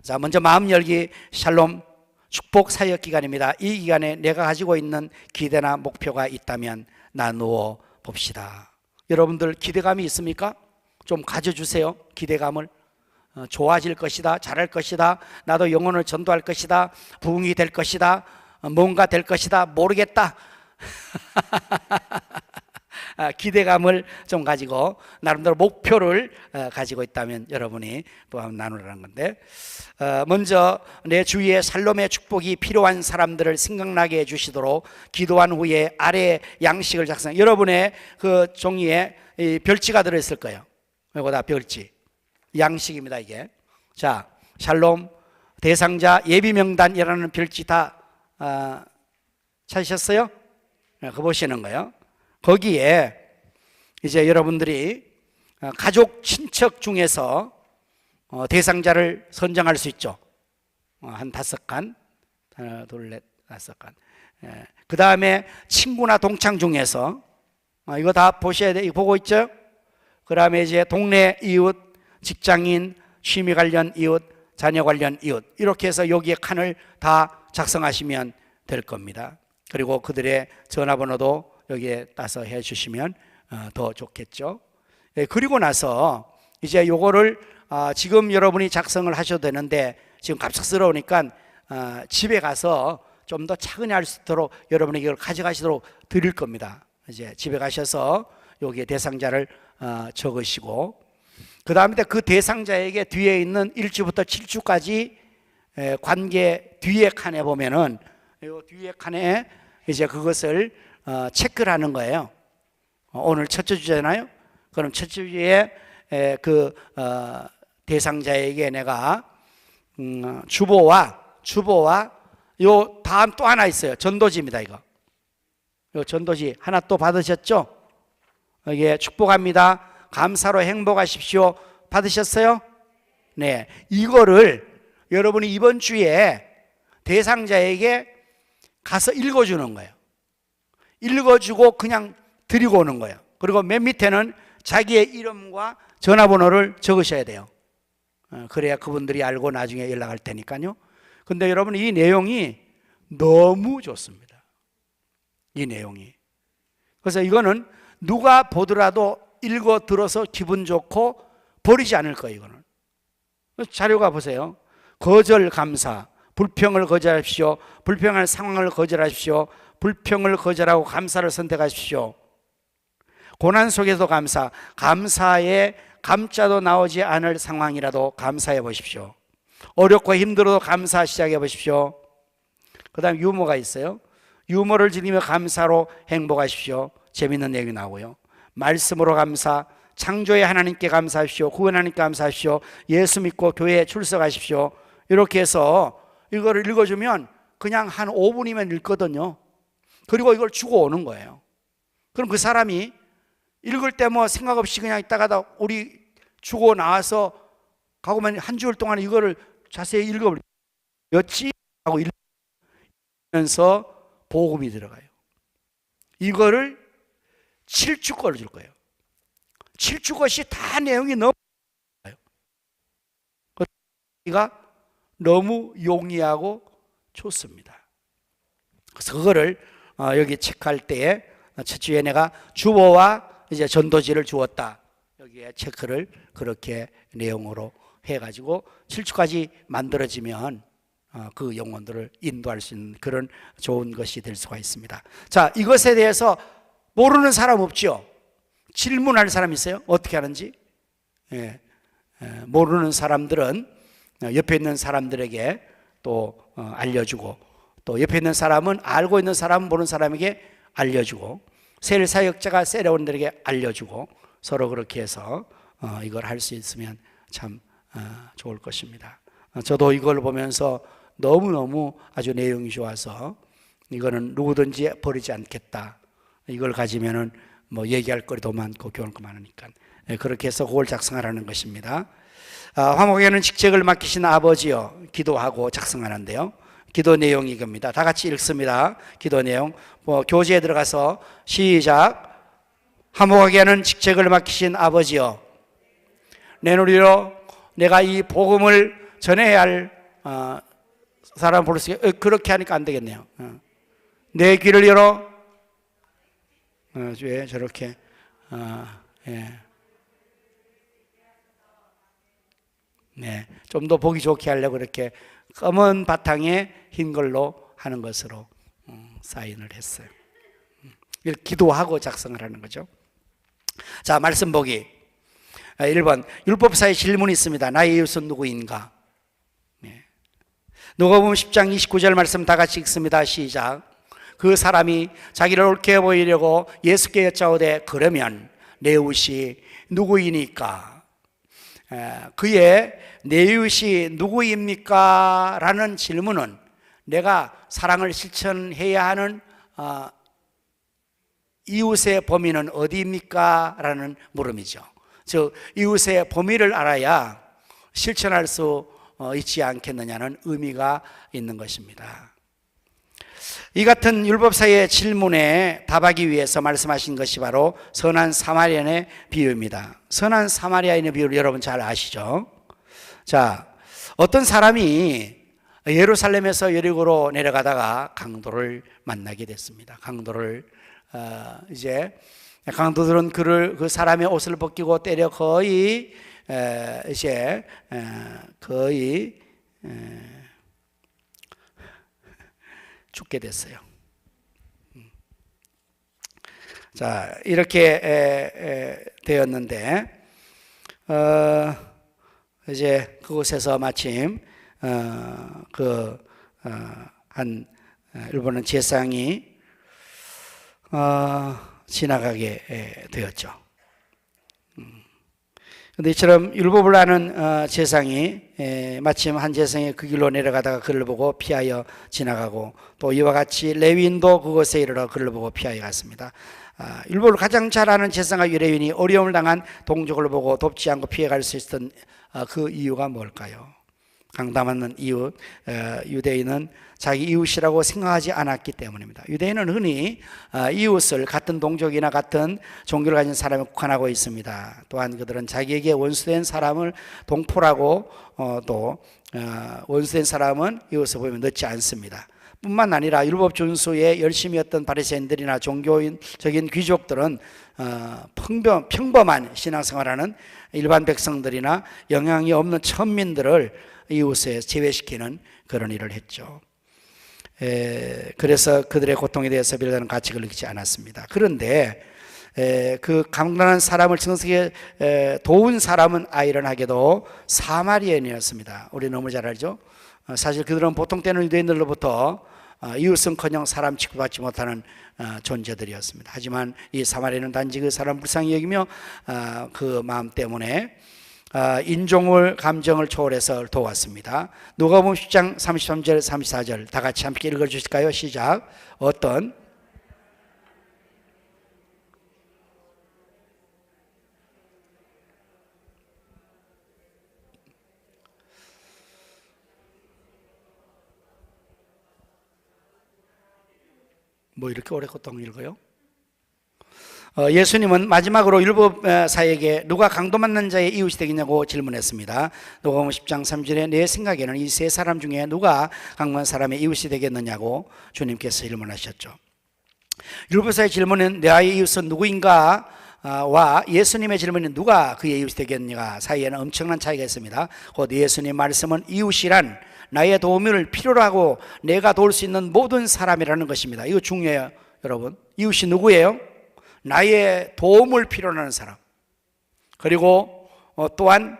S1: 자, 먼저 마음 열기 샬롬 축복 사역 기간입니다. 이 기간에 내가 가지고 있는 기대나 목표가 있다면 나누어 봅시다. 여러분들 기대감이 있습니까? 좀 가져주세요. 기대감을. 좋아질 것이다, 잘할 것이다, 나도 영혼을 전도할 것이다, 부흥이 될 것이다, 뭔가 될 것이다, 모르겠다. 기대감을 좀 가지고 나름대로 목표를 가지고 있다면 여러분이 또 한번 나누라는 건데, 먼저 내 주위에 살롬의 축복이 필요한 사람들을 생각나게 해주시도록 기도한 후에 아래 양식을 작성. 여러분의 그 종이에 이 별지가 들어있을 거예요. 이거 다 별지 양식입니다 이게. 자, 샬롬 대상자 예비명단이라는 별지 다 찾으셨어요? 그거 보시는 거예요. 거기에 이제 여러분들이 가족 친척 중에서 대상자를 선정할 수 있죠. 한 5간, 하나, 둘, 넷, 5간. 그 다음에 친구나 동창 중에서 이거 다 보셔야 돼. 이거 보고 있죠? 그 다음에 이제 동네 이웃, 직장인, 취미 관련 이웃, 자녀 관련 이웃, 이렇게 해서 여기에 칸을 다 작성하시면 될 겁니다. 그리고 그들의 전화번호도 여기에 따서 해 주시면 더 좋겠죠. 그리고 나서 이제 요거를 지금 여러분이 작성을 하셔도 되는데 지금 갑작스러우니까 집에 가서 좀 더 차근히 할 수 있도록 여러분이 이걸 가져가시도록 드릴 겁니다. 이제 집에 가셔서 여기에 대상자를 적으시고, 그 다음에 그 대상자에게 뒤에 있는 1주부터 7주까지 관계 뒤에 칸에 보면은 요 뒤에 칸에 이제 그것을 체크를 하는 거예요. 오늘 첫째 주잖아요. 그럼 첫째 주에 그 대상자에게 내가 주보와 요 다음 또 하나 있어요. 전도지입니다. 이거 요 전도지 하나 또 받으셨죠? 이게 축복합니다, 감사로 행복하십시오, 받으셨어요? 네, 이거를 여러분이 이번 주에 대상자에게 가서 읽어주는 거예요. 읽어주고 그냥 드리고 오는 거예요. 그리고 맨 밑에는 자기의 이름과 전화번호를 적으셔야 돼요. 그래야 그분들이 알고 나중에 연락할 테니까요. 근데 여러분, 이 내용이 너무 좋습니다. 이 내용이. 그래서 이거는 누가 보더라도 읽어 들어서 기분 좋고 버리지 않을 거예요. 이거는 자료가 보세요. 거절 감사, 불평을 거절하십시오, 불평할 상황을 거절하십시오, 불평을 거절하고 감사를 선택하십시오, 고난 속에도 감사, 감사에 감자도 나오지 않을 상황이라도 감사해 보십시오, 어렵고 힘들어도 감사 시작해 보십시오. 그 다음 유머가 있어요. 유머를 지니며 감사로 행복하십시오. 재밌는 내용이 나오고요. 말씀으로 감사, 창조의 하나님께 감사하십시오, 구원 하나님께 감사하십시오, 예수 믿고 교회에 출석하십시오. 이렇게 해서 이거를 읽어주면 그냥 한 5분이면 읽거든요. 그리고 이걸 주고 오는 거예요. 그럼 그 사람이 읽을 때 뭐 생각 없이 그냥 있다가다 우리 주고 나와서 가고만 한 주일 동안 이거를 자세히 읽어볼 였지 하고 읽으면서 복음이 들어가요. 이거를 7주 거를 줄 거예요. 7주 것이 다 내용이 너무 너무 용이하고 좋습니다. 그래서 그거를 여기 체크할 때에 첫 주에 내가 주보와 이제 전도지를 주었다. 여기에 체크를 그렇게 내용으로 해가지고 7주까지 만들어지면 그 영혼들을 인도할 수 있는 그런 좋은 것이 될 수가 있습니다. 자, 이것에 대해서 모르는 사람 없죠? 질문할 사람 있어요? 어떻게 하는지? 모르는 사람들은 옆에 있는 사람들에게 또 알려주고, 또 옆에 있는 사람은 알고 있는 사람은 모르는 사람에게 알려주고, 셀 사역자가 세례원들에게 알려주고, 서로 그렇게 해서 이걸 할 수 있으면 참 좋을 것입니다. 저도 이걸 보면서 너무너무 아주 내용이 좋아서 이거는 누구든지 버리지 않겠다. 이걸 가지면은 뭐 얘기할 거리도 많고 교훈할 거 많으니까 그렇게 해서 그걸 작성하라는 것입니다. 화목에는 직책을 맡기신 아버지여, 기도하고 작성하는데요. 기도 내용이 이겁니다. 다 같이 읽습니다. 기도 내용. 교재에 들어가서 시작. 화목하게는 직책을 맡기신 아버지여, 내 누리로 내가 이 복음을 전해야 할 사람 볼 수 있게, 그렇게 하니까 안 되겠네요. 내 귀를 열어. 왜 저렇게 예. 네, 좀 더 보기 좋게 하려고 이렇게 검은 바탕에 흰 걸로 하는 것으로 사인을 했어요. 기도하고 작성을 하는 거죠. 자, 말씀 보기 1번 율법사의 질문이 있습니다. 나의 이웃은 누구인가? 네. 누가복음 10장 29절 말씀 다 같이 읽습니다. 시작. 그 사람이 자기를 옳게 보이려고 예수께 여짜오되 그러면 내 이웃이 누구이니까? 그의 내 이웃이 누구입니까? 라는 질문은 내가 사랑을 실천해야 하는 이웃의 범위는 어디입니까? 라는 물음이죠. 즉 이웃의 범위를 알아야 실천할 수 있지 않겠느냐는 의미가 있는 것입니다. 이 같은 율법사의 질문에 답하기 위해서 말씀하신 것이 바로 선한 사마리아인의 비유입니다. 선한 사마리아인의 비유를 여러분 잘 아시죠? 자, 어떤 사람이 예루살렘에서 여리고로 내려가다가 강도를 만나게 됐습니다. 강도들은 그 사람의 옷을 벗기고 때려 거의 죽게 됐어요. 자, 이렇게 되었는데 이제 그곳에서 마침 일본은 재상이 지나가게 되었죠. 그런데 이처럼 율법을 아는 재상이 마침 한 재상이 그 길로 내려가다가 그를 보고 피하여 지나가고, 또 이와 같이 레위인도 그곳에 이르러 그를 보고 피하여 갔습니다. 율법을 가장 잘 아는 재상과 레위인이 어려움을 당한 동족을 보고 돕지 않고 피해갈 수 있었던 그 이유가 뭘까요? 강담하는 이웃, 유대인은 자기 이웃이라고 생각하지 않았기 때문입니다. 유대인은 흔히 이웃을 같은 동족이나 같은 종교를 가진 사람에 국한하고 있습니다. 또한 그들은 자기에게 원수된 사람을 동포라고 또 원수된 사람은 이웃을 보면 넣지 않습니다. 뿐만 아니라 율법 준수에 열심히 했던 바리새인들이나 종교적인 귀족들은 평범한 신앙생활하는 일반 백성들이나 영향이 없는 천민들을 이웃에 제외시키는 그런 일을 했죠. 그래서 그들의 고통에 대해서 별다른 가치를 느끼지 않았습니다. 그런데 그 강단한 사람을 정성에 도운 사람은 아이러니하게도 사마리아인이었습니다. 우리 너무 잘 알죠? 사실 그들은 보통 때는 유대인들로부터 이웃은커녕 사람 취급받지 못하는 존재들이었습니다. 하지만 이 사마리아인은 단지 그 사람 불쌍히 여기며 그 마음 때문에 인종을 감정을 초월해서 도왔습니다. 누가복음 10장 33절 34절 다 같이 함께 읽어주실까요? 시작. 어떤 뭐 이렇게 오래 고통 읽어요? 예수님은 마지막으로 율법사에게 누가 강도맞는 자의 이웃이 되겠냐고 질문했습니다. 누가복음 10장 3절에 내 생각에는 이 세 사람 중에 누가 강도한 사람의 이웃이 되겠느냐고 주님께서 질문하셨죠. 율법사의 질문은 내 아이 이웃은 누구인가 와 예수님의 질문이 누가 그의 이웃이 되겠느냐 사이에는 엄청난 차이가 있습니다. 곧 예수님 말씀은 이웃이란 나의 도움을 필요로 하고 내가 도울 수 있는 모든 사람이라는 것입니다. 이거 중요해요, 여러분. 이웃이 누구예요? 나의 도움을 필요로 하는 사람. 그리고 또한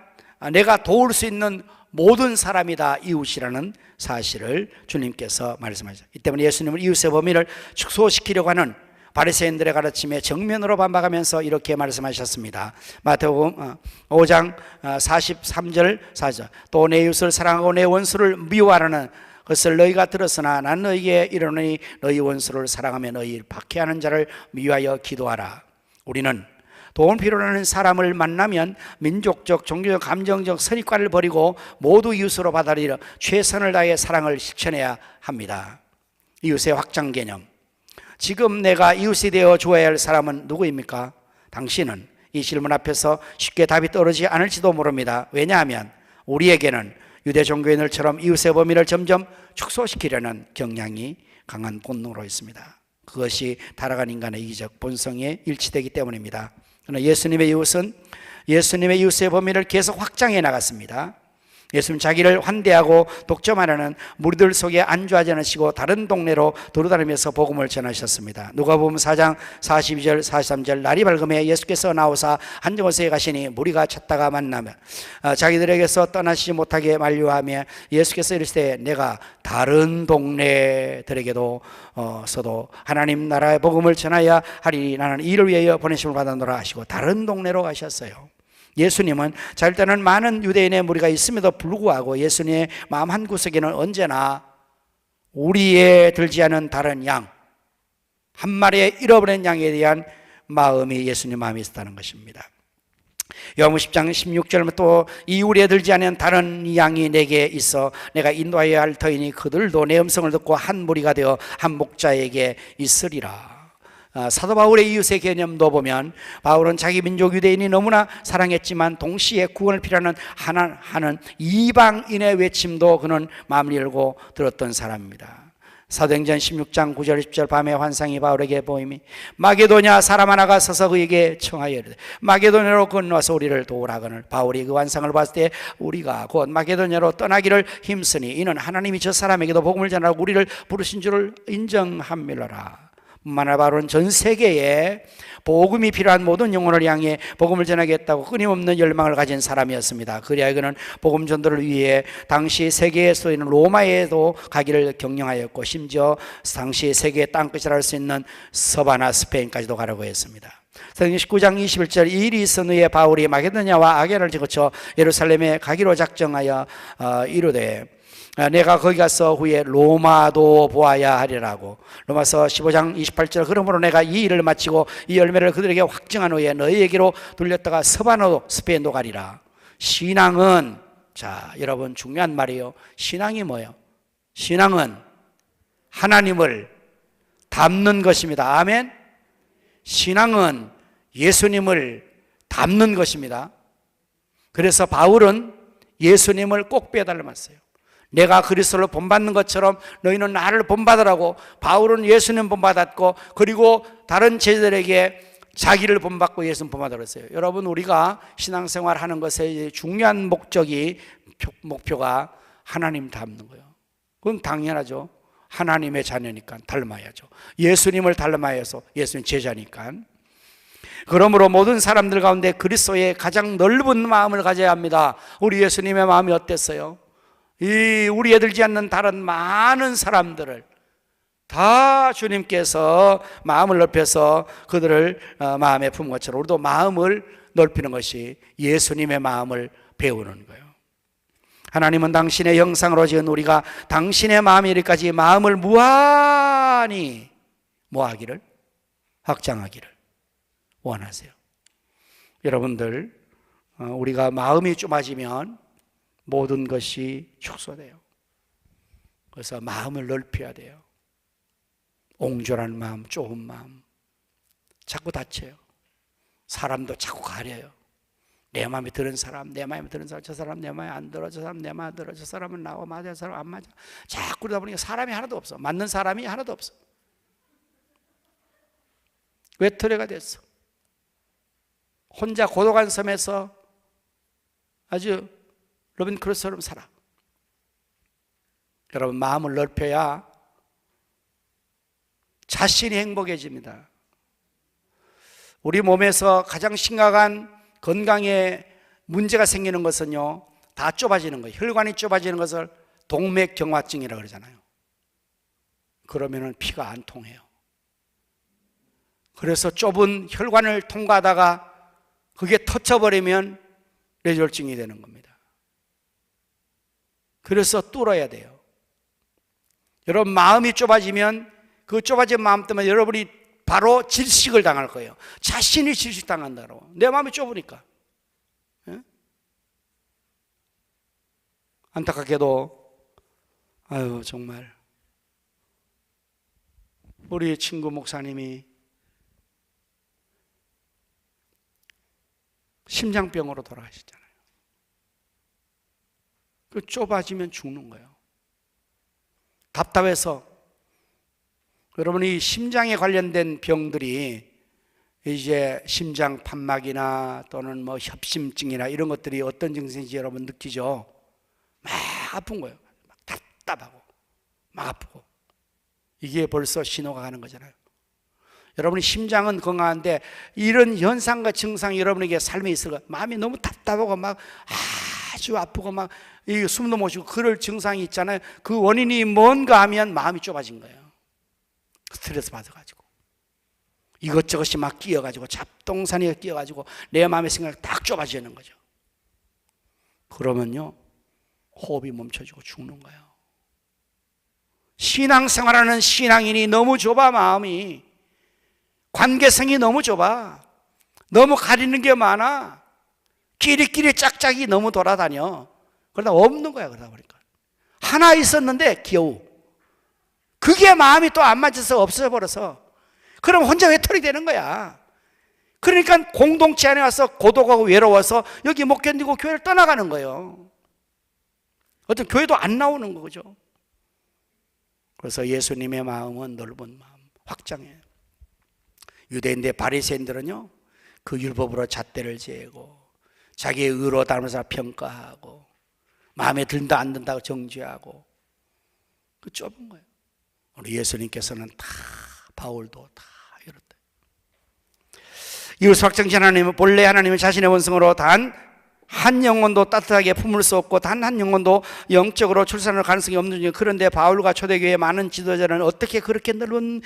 S1: 내가 도울 수 있는 모든 사람이다, 이웃이라는 사실을 주님께서 말씀하셨어요. 이 때문에 예수님은 이웃의 범위를 축소시키려고 하는 바리새인들의 가르침에 정면으로 반박하면서 이렇게 말씀하셨습니다. 마태복음 5장 43절 4절 또 내 이웃을 사랑하고 내 원수를 미워하라는 것을 너희가 들었으나 난 너희에게 이르노니 너희 원수를 사랑하며 너희를 박해하는 자를 미워하여 기도하라. 우리는 도움 필요로 하는 사람을 만나면 민족적, 종교적, 감정적 선입관을 버리고 모두 이웃으로 받아들여 최선을 다해 사랑을 실천해야 합니다. 이웃의 확장 개념. 지금 내가 이웃이 되어 주어야 할 사람은 누구입니까? 당신은 이 질문 앞에서 쉽게 답이 떠오르지 않을지도 모릅니다. 왜냐하면 우리에게는 유대 종교인들처럼 이웃의 범위를 점점 축소시키려는 경향이 강한 본능으로 있습니다. 그것이 타락한 인간의 이기적 본성에 일치되기 때문입니다. 그러나 예수님의 이웃은 예수님의 이웃의 범위를 계속 확장해 나갔습니다. 예수님 자기를 환대하고 독점하려는 무리들 속에 안주하지 않으시고 다른 동네로 돌아다니면서 복음을 전하셨습니다. 누가복음 4장 42절 43절 날이 밝음에 예수께서 나오사 한 곳에 가시니 무리가 찾다가 만나며 자기들에게서 떠나시지 못하게 만류하며 예수께서 이르시되 내가 다른 동네들에게도 서도 하나님 나라의 복음을 전하여야 하리니 나는 이를 위하여 보내심을 받았노라 하시고 다른 동네로 가셨어요. 예수님은 자기 때는 많은 유대인의 무리가 있음에도 불구하고 예수님의 마음 한구석에는 언제나 우리에 들지 않은 다른 양, 한 마리의 잃어버린 양에 대한 마음이 예수님 마음에 있었다는 것입니다. 요한복음 10장 16절 또 이 우리에 들지 않은 다른 양이 내게 있어 내가 인도하여야 할 터이니 그들도 내 음성을 듣고 한 무리가 되어 한 목자에게 있으리라. 사도 바울의 이웃의 개념도 보면 바울은 자기 민족 유대인이 너무나 사랑했지만 동시에 구원을 필요하는 하는 이방인의 외침도 그는 마음을 열고 들었던 사람입니다. 사도행전 16장 9절 10절 밤에 환상이 바울에게 보임이 마게도냐 사람 하나가 서서 그에게 청하여 이르되 마게도냐로 건너와서 우리를 도우라거늘 바울이 그 환상을 봤을 때 우리가 곧 마게도냐로 떠나기를 힘쓰니 이는 하나님이 저 사람에게도 복음을 전하고 우리를 부르신 줄을 인정함이로라. 만화 바울은 전 세계에 복음이 필요한 모든 영혼을 향해 복음을 전하겠다고 끊임없는 열망을 가진 사람이었습니다. 그리하여 그는 복음 전도를 위해 당시 세계의 수도인 로마에도 가기를 경영하였고 심지어 당시 세계의 땅끝이라 할 수 있는 서바나 스페인까지도 가려고 했습니다. 사도행전 19장 21절 이 일이 있은 후에 바울이 마게도냐와 아게를 거쳐 예루살렘에 가기로 작정하여 이르되 내가 거기 가서 후에 로마도 보아야 하리라고. 로마서 15장 28절 그러므로 내가 이 일을 마치고 이 열매를 그들에게 확증한 후에 너희에게로 돌렸다가 서바노 스페인도 가리라. 신앙은 자 여러분 중요한 말이에요. 신앙이 뭐예요? 신앙은 하나님을 닮는 것입니다. 아멘. 신앙은 예수님을 닮는 것입니다. 그래서 바울은 예수님을 꼭 빼닮았어요. 내가 그리스도를 본받는 것처럼 너희는 나를 본받으라고. 바울은 예수님 본받았고 그리고 다른 제자들에게 자기를 본받고 예수님 본받으라 했어요. 여러분 우리가 신앙생활 하는 것의 중요한 목표가 하나님 닮는 거예요. 그건 당연하죠. 하나님의 자녀니까 닮아야죠. 예수님을 닮아야서 예수님 제자니까. 그러므로 모든 사람들 가운데 그리스도의 가장 넓은 마음을 가져야 합니다. 우리 예수님의 마음이 어땠어요? 이 우리에 들지 않는 다른 많은 사람들을 다 주님께서 마음을 넓혀서 그들을 마음에 품은 것처럼 우리도 마음을 넓히는 것이 예수님의 마음을 배우는 거예요. 하나님은 당신의 형상으로 지은 우리가 당신의 마음이 이르기까지 마음을 무한히 뭐하기를? 확장하기를 원하세요. 여러분들 우리가 마음이 좁아지면 모든 것이 축소돼요. 그래서 마음을 넓혀야 돼요. 옹졸한 마음, 좁은 마음 자꾸 다쳐요. 사람도 자꾸 가려요. 내 마음에 드는 사람, 내 마음에 드는 사람, 저 사람 내 마음에 안 들어, 저 사람 내 마음에 안 들어, 저 사람은 나와 맞아, 저 사람 안 맞아. 자꾸 그러다 보니까 사람이 하나도 없어. 맞는 사람이 하나도 없어. 외톨이가 됐어. 혼자 고독한 섬에서 아주 로빈 크루소처럼 살아. 여러분, 마음을 넓혀야 자신이 행복해집니다. 우리 몸에서 가장 심각한 건강에 문제가 생기는 것은요, 다 좁아지는 거예요. 혈관이 좁아지는 것을 동맥경화증이라고 그러잖아요. 그러면은 피가 안 통해요. 그래서 좁은 혈관을 통과하다가 그게 터쳐버리면 뇌졸중이 되는 겁니다. 그래서 뚫어야 돼요. 여러분, 마음이 좁아지면 그 좁아진 마음 때문에 여러분이 바로 질식을 당할 거예요. 자신이 질식당한다고. 내 마음이 좁으니까. 예? 안타깝게도 아유, 정말 우리 친구 목사님이 심장병으로 돌아가셨잖아요. 그 좁아지면 죽는 거예요. 답답해서. 여러분이 심장에 관련된 병들이 이제 심장 판막이나 또는 뭐 협심증이나 이런 것들이 어떤 증상인지 여러분 느끼죠? 막 아픈 거예요. 막 답답하고 막 아프고. 이게 벌써 신호가 가는 거잖아요. 여러분이 심장은 건강한데 이런 현상과 증상이 여러분에게 삶에 있을 거예요. 마음이 너무 답답하고 막 아주 아프고 막 숨도 못 쉬고 그럴 증상이 있잖아요. 그 원인이 뭔가 하면 마음이 좁아진 거예요. 스트레스 받아가지고 이것저것이 막 끼어가지고 잡동사니가 끼어가지고 내 마음의 생각이 딱 좁아지는 거죠. 그러면요, 호흡이 멈춰지고 죽는 거예요. 신앙생활하는 신앙인이 너무 좁아. 마음이 관계성이 너무 좁아. 너무 가리는 게 많아. 끼리끼리 짝짝이 너무 돌아다녀. 그러다 없는 거야. 그러다 보니까 하나 있었는데 겨우 그게 마음이 또 안 맞아서 없어져 버려서 그럼 혼자 외톨이 되는 거야. 그러니까 공동체 안에 와서 고독하고 외로워서 여기 못 견디고 교회를 떠나가는 거예요. 어떤 교회도 안 나오는 거죠. 그래서 예수님의 마음은 넓은 마음, 확장해요. 유대인들 바리새인들은요, 그 율법으로 잣대를 재고 자기의 의로 다른 사람 평가하고 마음에 든다 안 든다고 정죄하고 그 좁은 거예요. 우리 예수님께서는 다, 바울도 다 이렇다. 이웃 확장시 하나님은 본래 하나님은 자신의 원성으로 단 한 영혼도 따뜻하게 품을 수 없고 단 한 영혼도 영적으로 출산할 가능성이 없는 중에, 그런데 바울과 초대교회의 많은 지도자는 어떻게 그렇게 넓은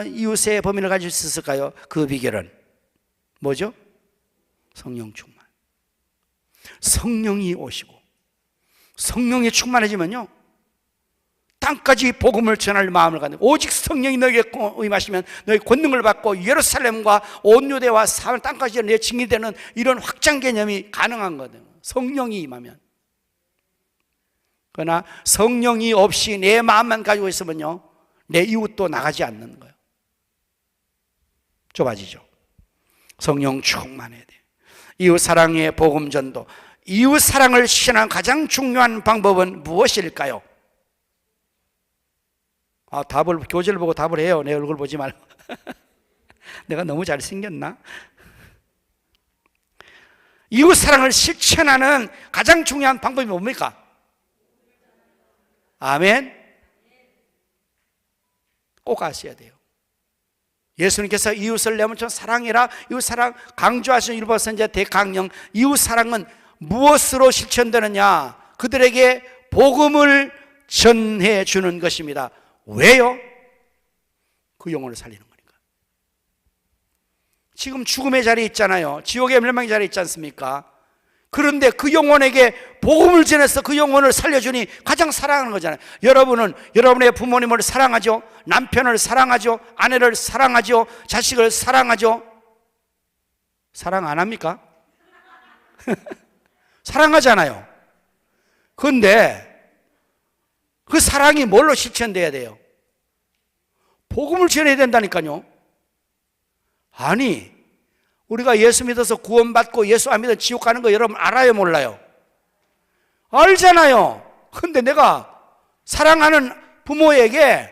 S1: 이웃의 범위를 가질 수 있을까요? 그 비결은 뭐죠? 성령 충만. 성령이 오시고 성령이 충만해지면요, 땅까지 복음을 전할 마음을 갖는, 오직 성령이 너에게 임하시면 너희 권능을 받고 예루살렘과 온 유대와 사람 땅까지 내 증인이 되는 이런 확장 개념이 가능한 거거든요. 성령이 임하면. 그러나 성령이 없이 내 마음만 가지고 있으면요, 내 이웃도 나가지 않는 거예요. 좁아지죠. 성령 충만해야 돼요. 이웃 사랑의 복음 전도. 이웃 사랑을 실현하는 가장 중요한 방법은 무엇일까요? 답을, 교재를 보고 답을 해요. 내 얼굴 보지 말고. 내가 너무 잘생겼나? 이웃 사랑을 실천하는 가장 중요한 방법이 뭡니까? 아멘. 꼭 아셔야 돼요. 예수님께서 이웃을 내 몸처럼 사랑해라, 이웃 사랑 강조하신 율법선지자 대강령. 이웃 사랑은 무엇으로 실천되느냐? 그들에게 복음을 전해 주는 것입니다. 왜요? 그 영혼을 살리는 거니까. 지금 죽음의 자리에 있잖아요. 지옥의 멸망의 자리에 있지 않습니까? 그런데 그 영혼에게 복음을 전해서 그 영혼을 살려주니 가장 사랑하는 거잖아요. 여러분은 여러분의 부모님을 사랑하죠. 남편을 사랑하죠. 아내를 사랑하죠. 자식을 사랑하죠. 사랑 안 합니까? 사랑하잖아요. 그런데 그 사랑이 뭘로 실천돼야 돼요? 복음을 전해야 된다니까요. 아니, 우리가 예수 믿어서 구원받고 예수 안 믿어 지옥 가는 거 여러분 알아요, 몰라요? 알잖아요. 근데 내가 사랑하는 부모에게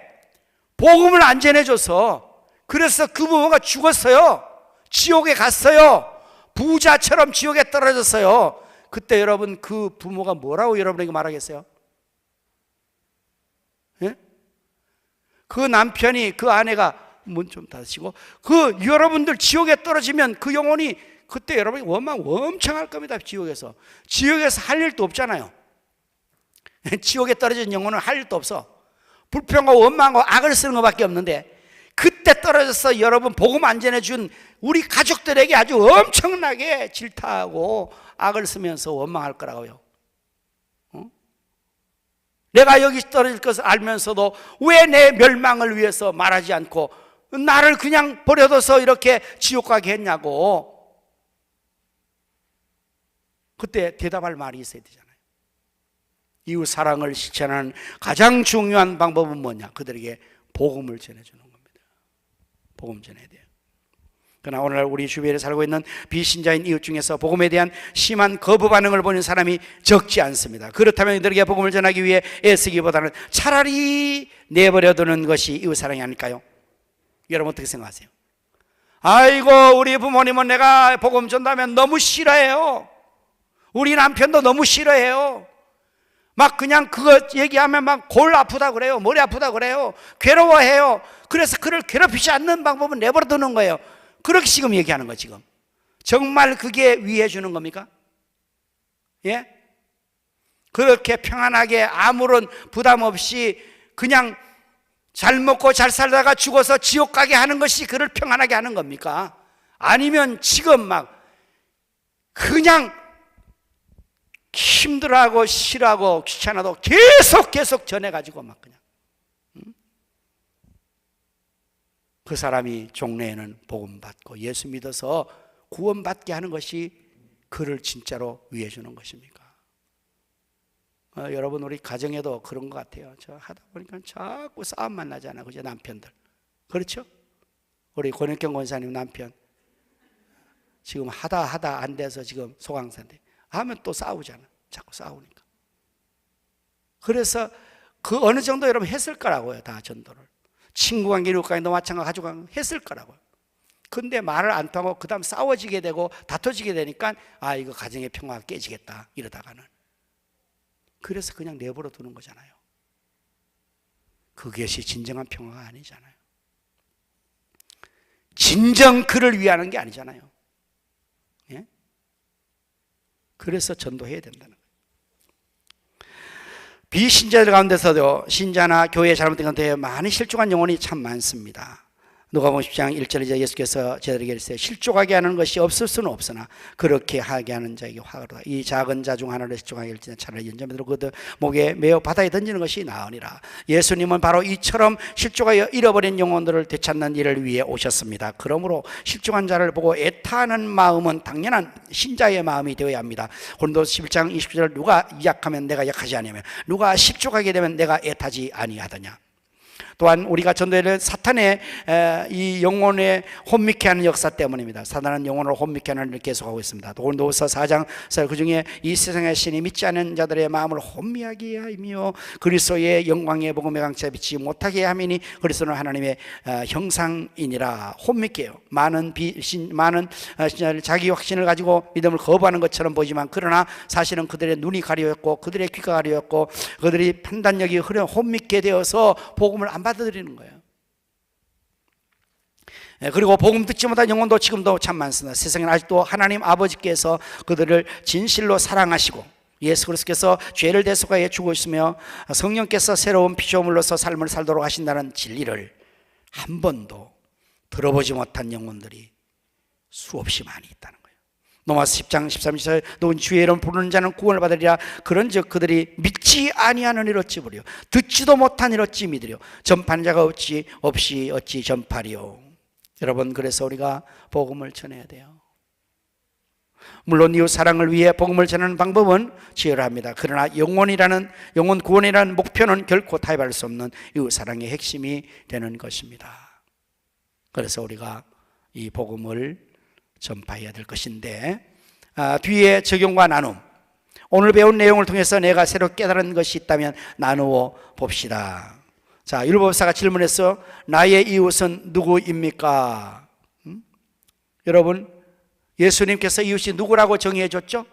S1: 복음을 안 전해줘서 그래서 그 부모가 죽었어요. 지옥에 갔어요. 부자처럼 지옥에 떨어졌어요. 그때 여러분 그 부모가 뭐라고 여러분에게 말하겠어요? 예? 그 남편이, 그 아내가 문 좀 닫으시고, 그 여러분들 지옥에 떨어지면 그 영혼이 그때 여러분이 원망 엄청 할 겁니다. 지옥에서 할 일도 없잖아요. 지옥에 떨어진 영혼은 할 일도 없어. 불평하고 원망하고 악을 쓰는 것밖에 없는데, 그때 떨어져서 여러분 복음 안 전해준 우리 가족들에게 아주 엄청나게 질타하고 악을 쓰면서 원망할 거라고요. 내가 여기 떨어질 것을 알면서도 왜 내 멸망을 위해서 말하지 않고 나를 그냥 버려둬서 이렇게 지옥 가게 했냐고. 그때 대답할 말이 있어야 되잖아요. 이웃 사랑을 실천하는 가장 중요한 방법은 뭐냐? 그들에게 복음을 전해주는 겁니다. 복음 전해야 돼요. 그러나 오늘날 우리 주변에 살고 있는 비신자인 이웃 중에서 복음에 대한 심한 거부 반응을 보이는 사람이 적지 않습니다. 그렇다면 이들에게 복음을 전하기 위해 애쓰기보다는 차라리 내버려두는 것이 이웃 사랑이 아닐까요? 여러분 어떻게 생각하세요? 아이고, 우리 부모님은 내가 복음 전다면 너무 싫어해요. 우리 남편도 너무 싫어해요. 막 그냥 그거 얘기하면 막 골 아프다 그래요. 머리 아프다 그래요. 괴로워해요. 그래서 그를 괴롭히지 않는 방법은 내버려두는 거예요. 그렇게 지금 얘기하는 거. 지금 정말 그게 위해 주는 겁니까? 예? 그렇게 평안하게 아무런 부담 없이 그냥 잘 먹고 잘 살다가 죽어서 지옥 가게 하는 것이 그를 평안하게 하는 겁니까? 아니면 지금 막 그냥 힘들어하고 싫어하고 귀찮아도 계속 전해가지고 막 그냥 그 사람이 종래에는 복음 받고 예수 믿어서 구원받게 하는 것이 그를 진짜로 위해 주는 것입니까? 여러분 우리 가정에도 그런 것 같아요. 저 하다 보니까 자꾸 싸움만 나잖아, 그죠? 남편들. 그렇죠? 우리 권혁경 권사님 남편 지금 하다 안 돼서 지금 소강사인데 하면 또 싸우잖아. 자꾸 싸우니까. 그래서 그 어느 정도 여러분 했을 거라고요. 다 전도를. 친구관계, 이웃관계도 마찬가지, 가족관계 했을 거라고요. 근데 말을 안 통하고 그 다음 싸워지게 되고 다퉈지게 되니까 아, 이거 가정의 평화가 깨지겠다 이러다가는. 그래서 그냥 내버려 두는 거잖아요. 그것이 진정한 평화가 아니잖아요. 진정 그를 위하는 게 아니잖아요. 예? 그래서 전도해야 된다는 거예요. 비신자들 가운데서도 신자나 교회에 잘못된 가운데 많이 실족한 영혼이 참 많습니다. 누가복음 10장 1절에 예수께서 저들에게 이르시되 실족하게 하는 것이 없을 수는 없으나 그렇게 하게 하는 자에게 화가 나다. 이 작은 자 중 하나를 실족하게 할지는 차라리 연자매로 그들 목에 메어 바다에 던지는 것이 나으니라. 예수님은 바로 이처럼 실족하여 잃어버린 영혼들을 되찾는 일을 위해 오셨습니다. 그러므로 실족한 자를 보고 애타하는 마음은 당연한 신자의 마음이 되어야 합니다. 고린도서 11장 29절 누가 약하면 내가 약하지 아니하며 누가 실족하게 되면 내가 애타지 아니하더냐. 또한 우리가 전도회를 사탄의 이 영혼에 혼미케 하는 역사 때문입니다. 사탄은 영혼을 혼미케 하는 일을 계속하고 있습니다. 고린도후서 4장 그 중에 이 세상의 신이 믿지 않는 자들의 마음을 혼미하게 하며 그리스도의 영광의 복음의 강체에 비치지 못하게 함이니 그리스도는 하나님의 형상이니라. 혼미케요. 많은 신자들 자기 확신을 가지고 믿음을 거부하는 것처럼 보이지만 그러나 사실은 그들의 눈이 가려웠고 그들의 귀가 가려웠고 그들이 판단력이 혼미케 되어서 복음을 안 받아들이는 거예요. 그리고 복음 듣지 못한 영혼도 지금도 참 많습니다. 세상에는 아직도 하나님 아버지께서 그들을 진실로 사랑하시고 예수 그리스도께서 죄를 대속하여 주고 있으며 성령께서 새로운 피조물로서 삶을 살도록 하신다는 진리를 한 번도 들어보지 못한 영혼들이 수없이 많이 있다는 거예요. 로마서 10장 13절 누군 주의 이름 부르는 자는 구원을 받으리라. 그런즉 그들이 믿지 아니하는 일 어찌 부리요 듣지도 못한 일 어찌 믿으리요 전파하는 자가 없이 어찌 전파리요. 여러분 그래서 우리가 복음을 전해야 돼요. 물론 이웃 사랑을 위해 복음을 전하는 방법은 치열합니다. 그러나 영혼 구원이라는 목표는 결코 타협할 수 없는 이웃 사랑의 핵심이 되는 것입니다. 그래서 우리가 이 복음을 전파해야 될 것인데 뒤에 적용과 나눔, 오늘 배운 내용을 통해서 내가 새로 깨달은 것이 있다면 나누어 봅시다. 자, 율법사가 질문했어. 나의 이웃은 누구입니까? 여러분 예수님께서 이웃이 누구라고 정의해 줬죠?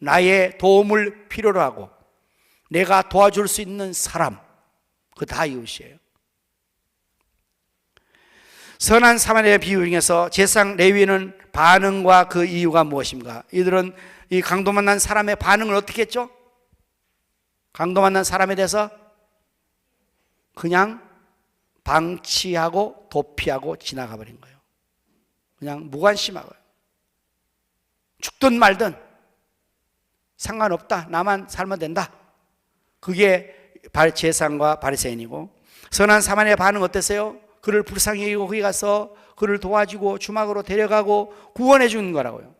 S1: 나의 도움을 필요로 하고 내가 도와줄 수 있는 사람, 그 다 이웃이에요. 선한 사마리아 비유 중에서 제사장 레위인은 반응과 그 이유가 무엇입니까? 이들은 이 강도 만난 사람의 반응을 어떻게 했죠? 강도 만난 사람에 대해서 그냥 방치하고 도피하고 지나가 버린 거예요. 그냥 무관심하고요. 죽든 말든 상관없다. 나만 살면 된다. 그게 제사장과 바리새인이고, 선한 사마리아의 반응 어땠어요? 그를 불쌍히 여기고 거기 가서 그를 도와주고 주막으로 데려가고 구원해 주는 거라고요.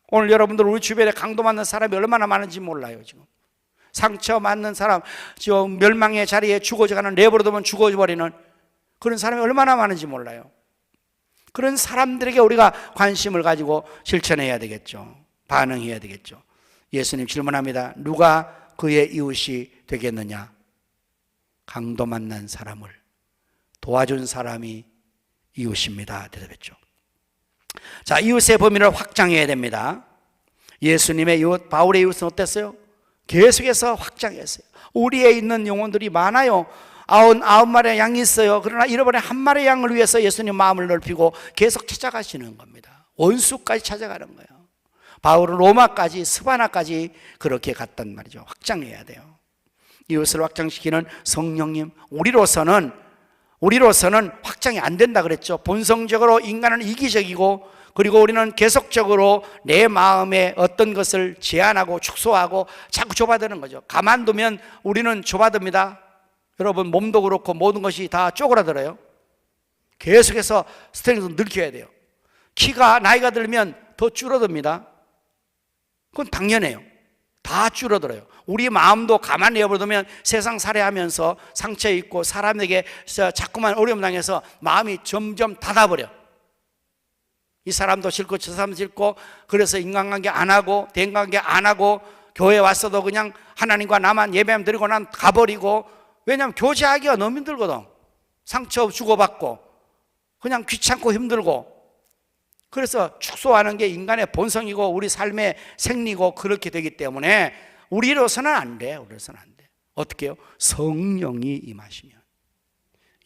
S1: 오늘 여러분들 우리 주변에 강도 맞는 사람이 얼마나 많은지 몰라요. 지금 상처 맞는 사람, 지금 멸망의 자리에 죽어져가는, 내버려두면 죽어버리는 그런 사람이 얼마나 많은지 몰라요. 그런 사람들에게 우리가 관심을 가지고 실천해야 되겠죠. 반응해야 되겠죠. 예수님 질문합니다. 누가 그의 이웃이 되겠느냐? 강도 만난 사람을 도와준 사람이 이웃입니다. 대답했죠. 자, 이웃의 범위를 확장해야 됩니다. 예수님의 이웃, 바울의 이웃은 어땠어요? 계속해서 확장했어요. 우리에 있는 영혼들이 많아요. 99마리의 양이 있어요. 그러나 잃어버린 한 마리의 양을 위해서 예수님 마음을 넓히고 계속 찾아가시는 겁니다. 원수까지 찾아가는 거예요. 바울은 로마까지, 스바나까지 그렇게 갔단 말이죠. 확장해야 돼요. 이웃을 확장시키는 성령님, 우리로서는 확장이 안 된다 그랬죠. 본성적으로 인간은 이기적이고, 그리고 우리는 계속적으로 내 마음에 어떤 것을 제한하고 축소하고 자꾸 좁아드는 거죠. 가만두면 우리는 좁아듭니다. 여러분, 몸도 그렇고 모든 것이 다 쪼그라들어요. 계속해서 스트렝스를 늘려야 돼요. 키가 나이가 들면 더 줄어듭니다. 그건 당연해요. 다 줄어들어요. 우리 마음도 가만히 내버려두면 세상 살해하면서 상처 있고 사람에게 자꾸만 어려움 당해서 마음이 점점 닫아버려. 이 사람도 싫고 저 사람도 싫고, 그래서 인간관계 안 하고 대인관계 안 하고, 교회 왔어도 그냥 하나님과 나만 예배하면 드리고 난 가버리고. 왜냐하면 교제하기가 너무 힘들거든. 상처 주고받고 그냥 귀찮고 힘들고. 그래서 축소하는 게 인간의 본성이고 우리 삶의 생리고 그렇게 되기 때문에 우리로서는 안 돼. 우리로서는 안 돼. 어떻게 해요? 성령이 임하시면,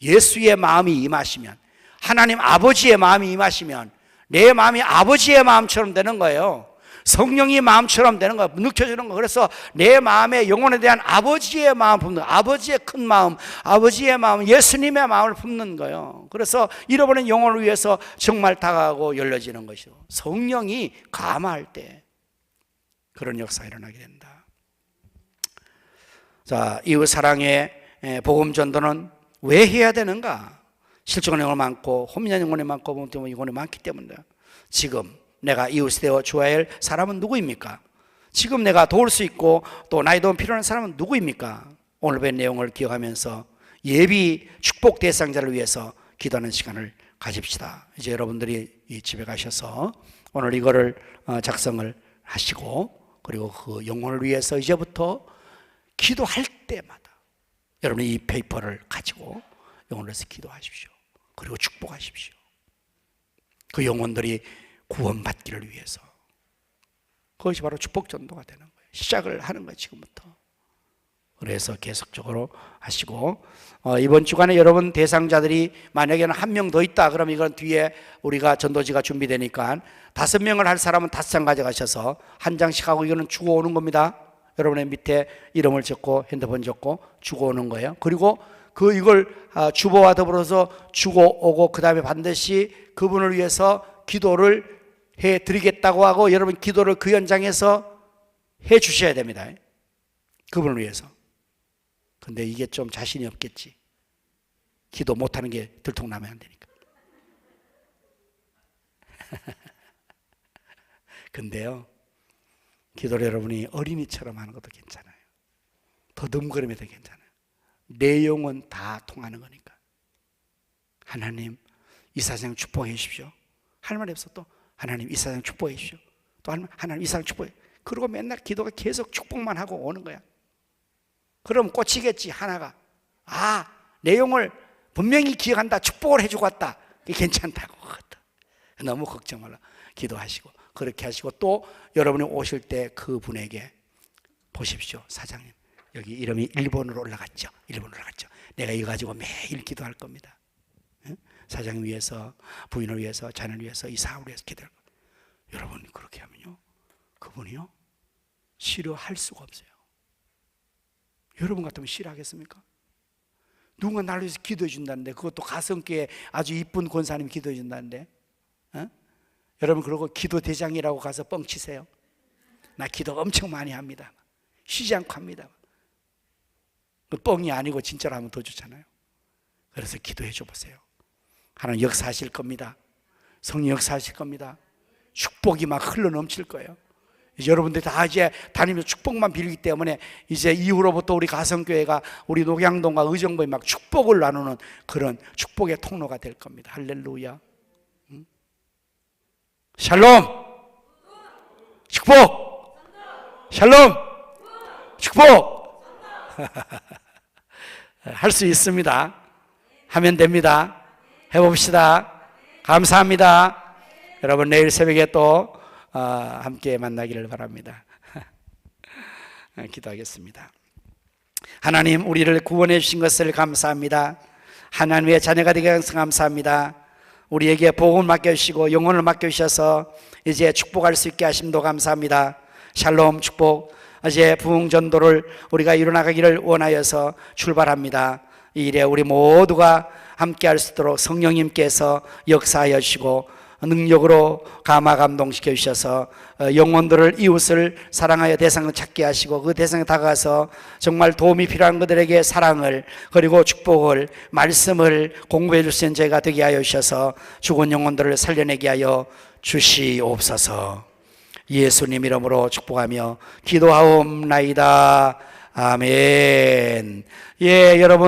S1: 예수의 마음이 임하시면, 하나님 아버지의 마음이 임하시면 내 마음이 아버지의 마음처럼 되는 거예요. 성령이 마음처럼 되는 거예요. 느껴지는 거예요. 그래서 내 마음에 영혼에 대한 아버지의 마음 품는, 아버지의 큰 마음, 아버지의 마음, 예수님의 마음을 품는 거예요. 그래서 잃어버린 영혼을 위해서 정말 다가가고 열려지는 것이죠. 성령이 감화할 때 그런 역사가 일어나게 된다. 자, 이웃 사랑의 복음 전도는 왜 해야 되는가? 실존 영혼이 많고 혼미한 영혼이 많고 몸 영혼이 많기 때문이다. 지금 내가 이웃이 되어 주어야 할 사람은 누구입니까? 지금 내가 도울 수 있고 또 나의 도움 필요한 사람은 누구입니까? 오늘 본 내용을 기억하면서 예비 축복 대상자를 위해서 기도하는 시간을 가집시다. 이제 여러분들이 집에 가셔서 오늘 이거를 작성을 하시고, 그리고 그 영혼을 위해서 이제부터 기도할 때마다 여러분이 이 페이퍼를 가지고 영혼을 위해서 기도하십시오. 그리고 축복하십시오. 그 영혼들이 구원받기를 위해서. 그것이 바로 축복 전도가 되는 거예요. 시작을 하는 거예요, 지금부터. 그래서 계속적으로 하시고, 이번 주간에 여러분 대상자들이 만약에는 한 명 더 있다 그러면 이건 뒤에 우리가 전도지가 준비되니까 5명을 할 사람은 5장 가져가셔서 한 장씩 하고, 이거는 주고 오는 겁니다. 여러분의 밑에 이름을 적고 핸드폰 적고 주고 오는 거예요. 그리고 이걸 주보와 더불어서 주고 오고, 그 다음에 반드시 그분을 위해서 기도를 해 드리겠다고 하고, 여러분 기도를 그 현장에서 해 주셔야 됩니다. 그분을 위해서. 근데 이게 좀 자신이 없겠지. 기도 못하는 게 들통나면 안 되니까. 근데요, 기도를 여러분이 어린이처럼 하는 것도 괜찮아요. 더듬거림해도 괜찮아요. 내용은 다 통하는 거니까. 하나님, 이 사장 축복해 주십시오. 할 말이 없어. 또 하나님, 이 사장 축복해 주십시오. 또 하나님, 이 사장 축복해. 그리고 맨날 기도가 계속 축복만 하고 오는 거야. 그럼 꽂히겠지, 하나가. 내용을 분명히 기억한다, 축복을 해주고 왔다. 그게 괜찮다고. 너무 걱정 말라. 기도하시고 그렇게 하시고 또 여러분이 오실 때 그분에게 보십시오. 사장님 여기 이름이 1번으로 올라갔죠. 1번으로 올라갔죠. 내가 이거 가지고 매일 기도할 겁니다. 사장님 위해서, 부인을 위해서, 자녀를 위해서, 이 사업을 위해서 기도할 겁니다. 여러분 그렇게 하면요 그분이요 싫어할 수가 없어요. 여러분 같으면 싫어하겠습니까? 누군가 나를 위해서 기도해 준다는데, 그것도 가성교회 아주 이쁜 권사님이 기도해 준다는데, 여러분 그러고 기도 대장이라고 가서 뻥치세요. 나 기도 엄청 많이 합니다. 쉬지 않고 합니다. 그 뻥이 아니고 진짜로 하면 더 좋잖아요. 그래서 기도해 줘 보세요. 하나님 역사하실 겁니다. 성령 역사하실 겁니다. 축복이 막 흘러 넘칠 거예요. 이제 여러분들이 다 이제 다니면서 축복만 빌기 때문에 이제 이후로부터 우리 가성교회가 우리 녹양동과 의정부에 막 축복을 나누는 그런 축복의 통로가 될 겁니다. 할렐루야. 샬롬 축복, 샬롬 축복. 할 수 있습니다. 하면 됩니다. 해봅시다. 감사합니다. 여러분 내일 새벽에 또 함께 만나기를 바랍니다. 기도하겠습니다. 하나님 우리를 구원해 주신 것을 감사합니다. 하나님의 자녀가 되게 해서 감사합니다. 우리에게 복음을 맡겨주시고 영혼을 맡겨주셔서 이제 축복할 수 있게 하심도 감사합니다. 샬롬 축복, 이제 부흥전도를 우리가 이뤄나가기를 원하여서 출발합니다. 이 일에 우리 모두가 함께 할 수 있도록 성령님께서 역사하여 주시고 능력으로 감화 감동시켜 주셔서 영혼들을, 이웃을 사랑하여 대상을 찾게 하시고 그 대상에 다가가서 정말 도움이 필요한 그들에게 사랑을, 그리고 축복을, 말씀을 공부해 줄 수 있는 저희가 되게 하여 주셔서 죽은 영혼들을 살려내게 하여 주시옵소서. 예수님 이름으로 축복하며 기도하옵나이다. 아멘. 예, 여러분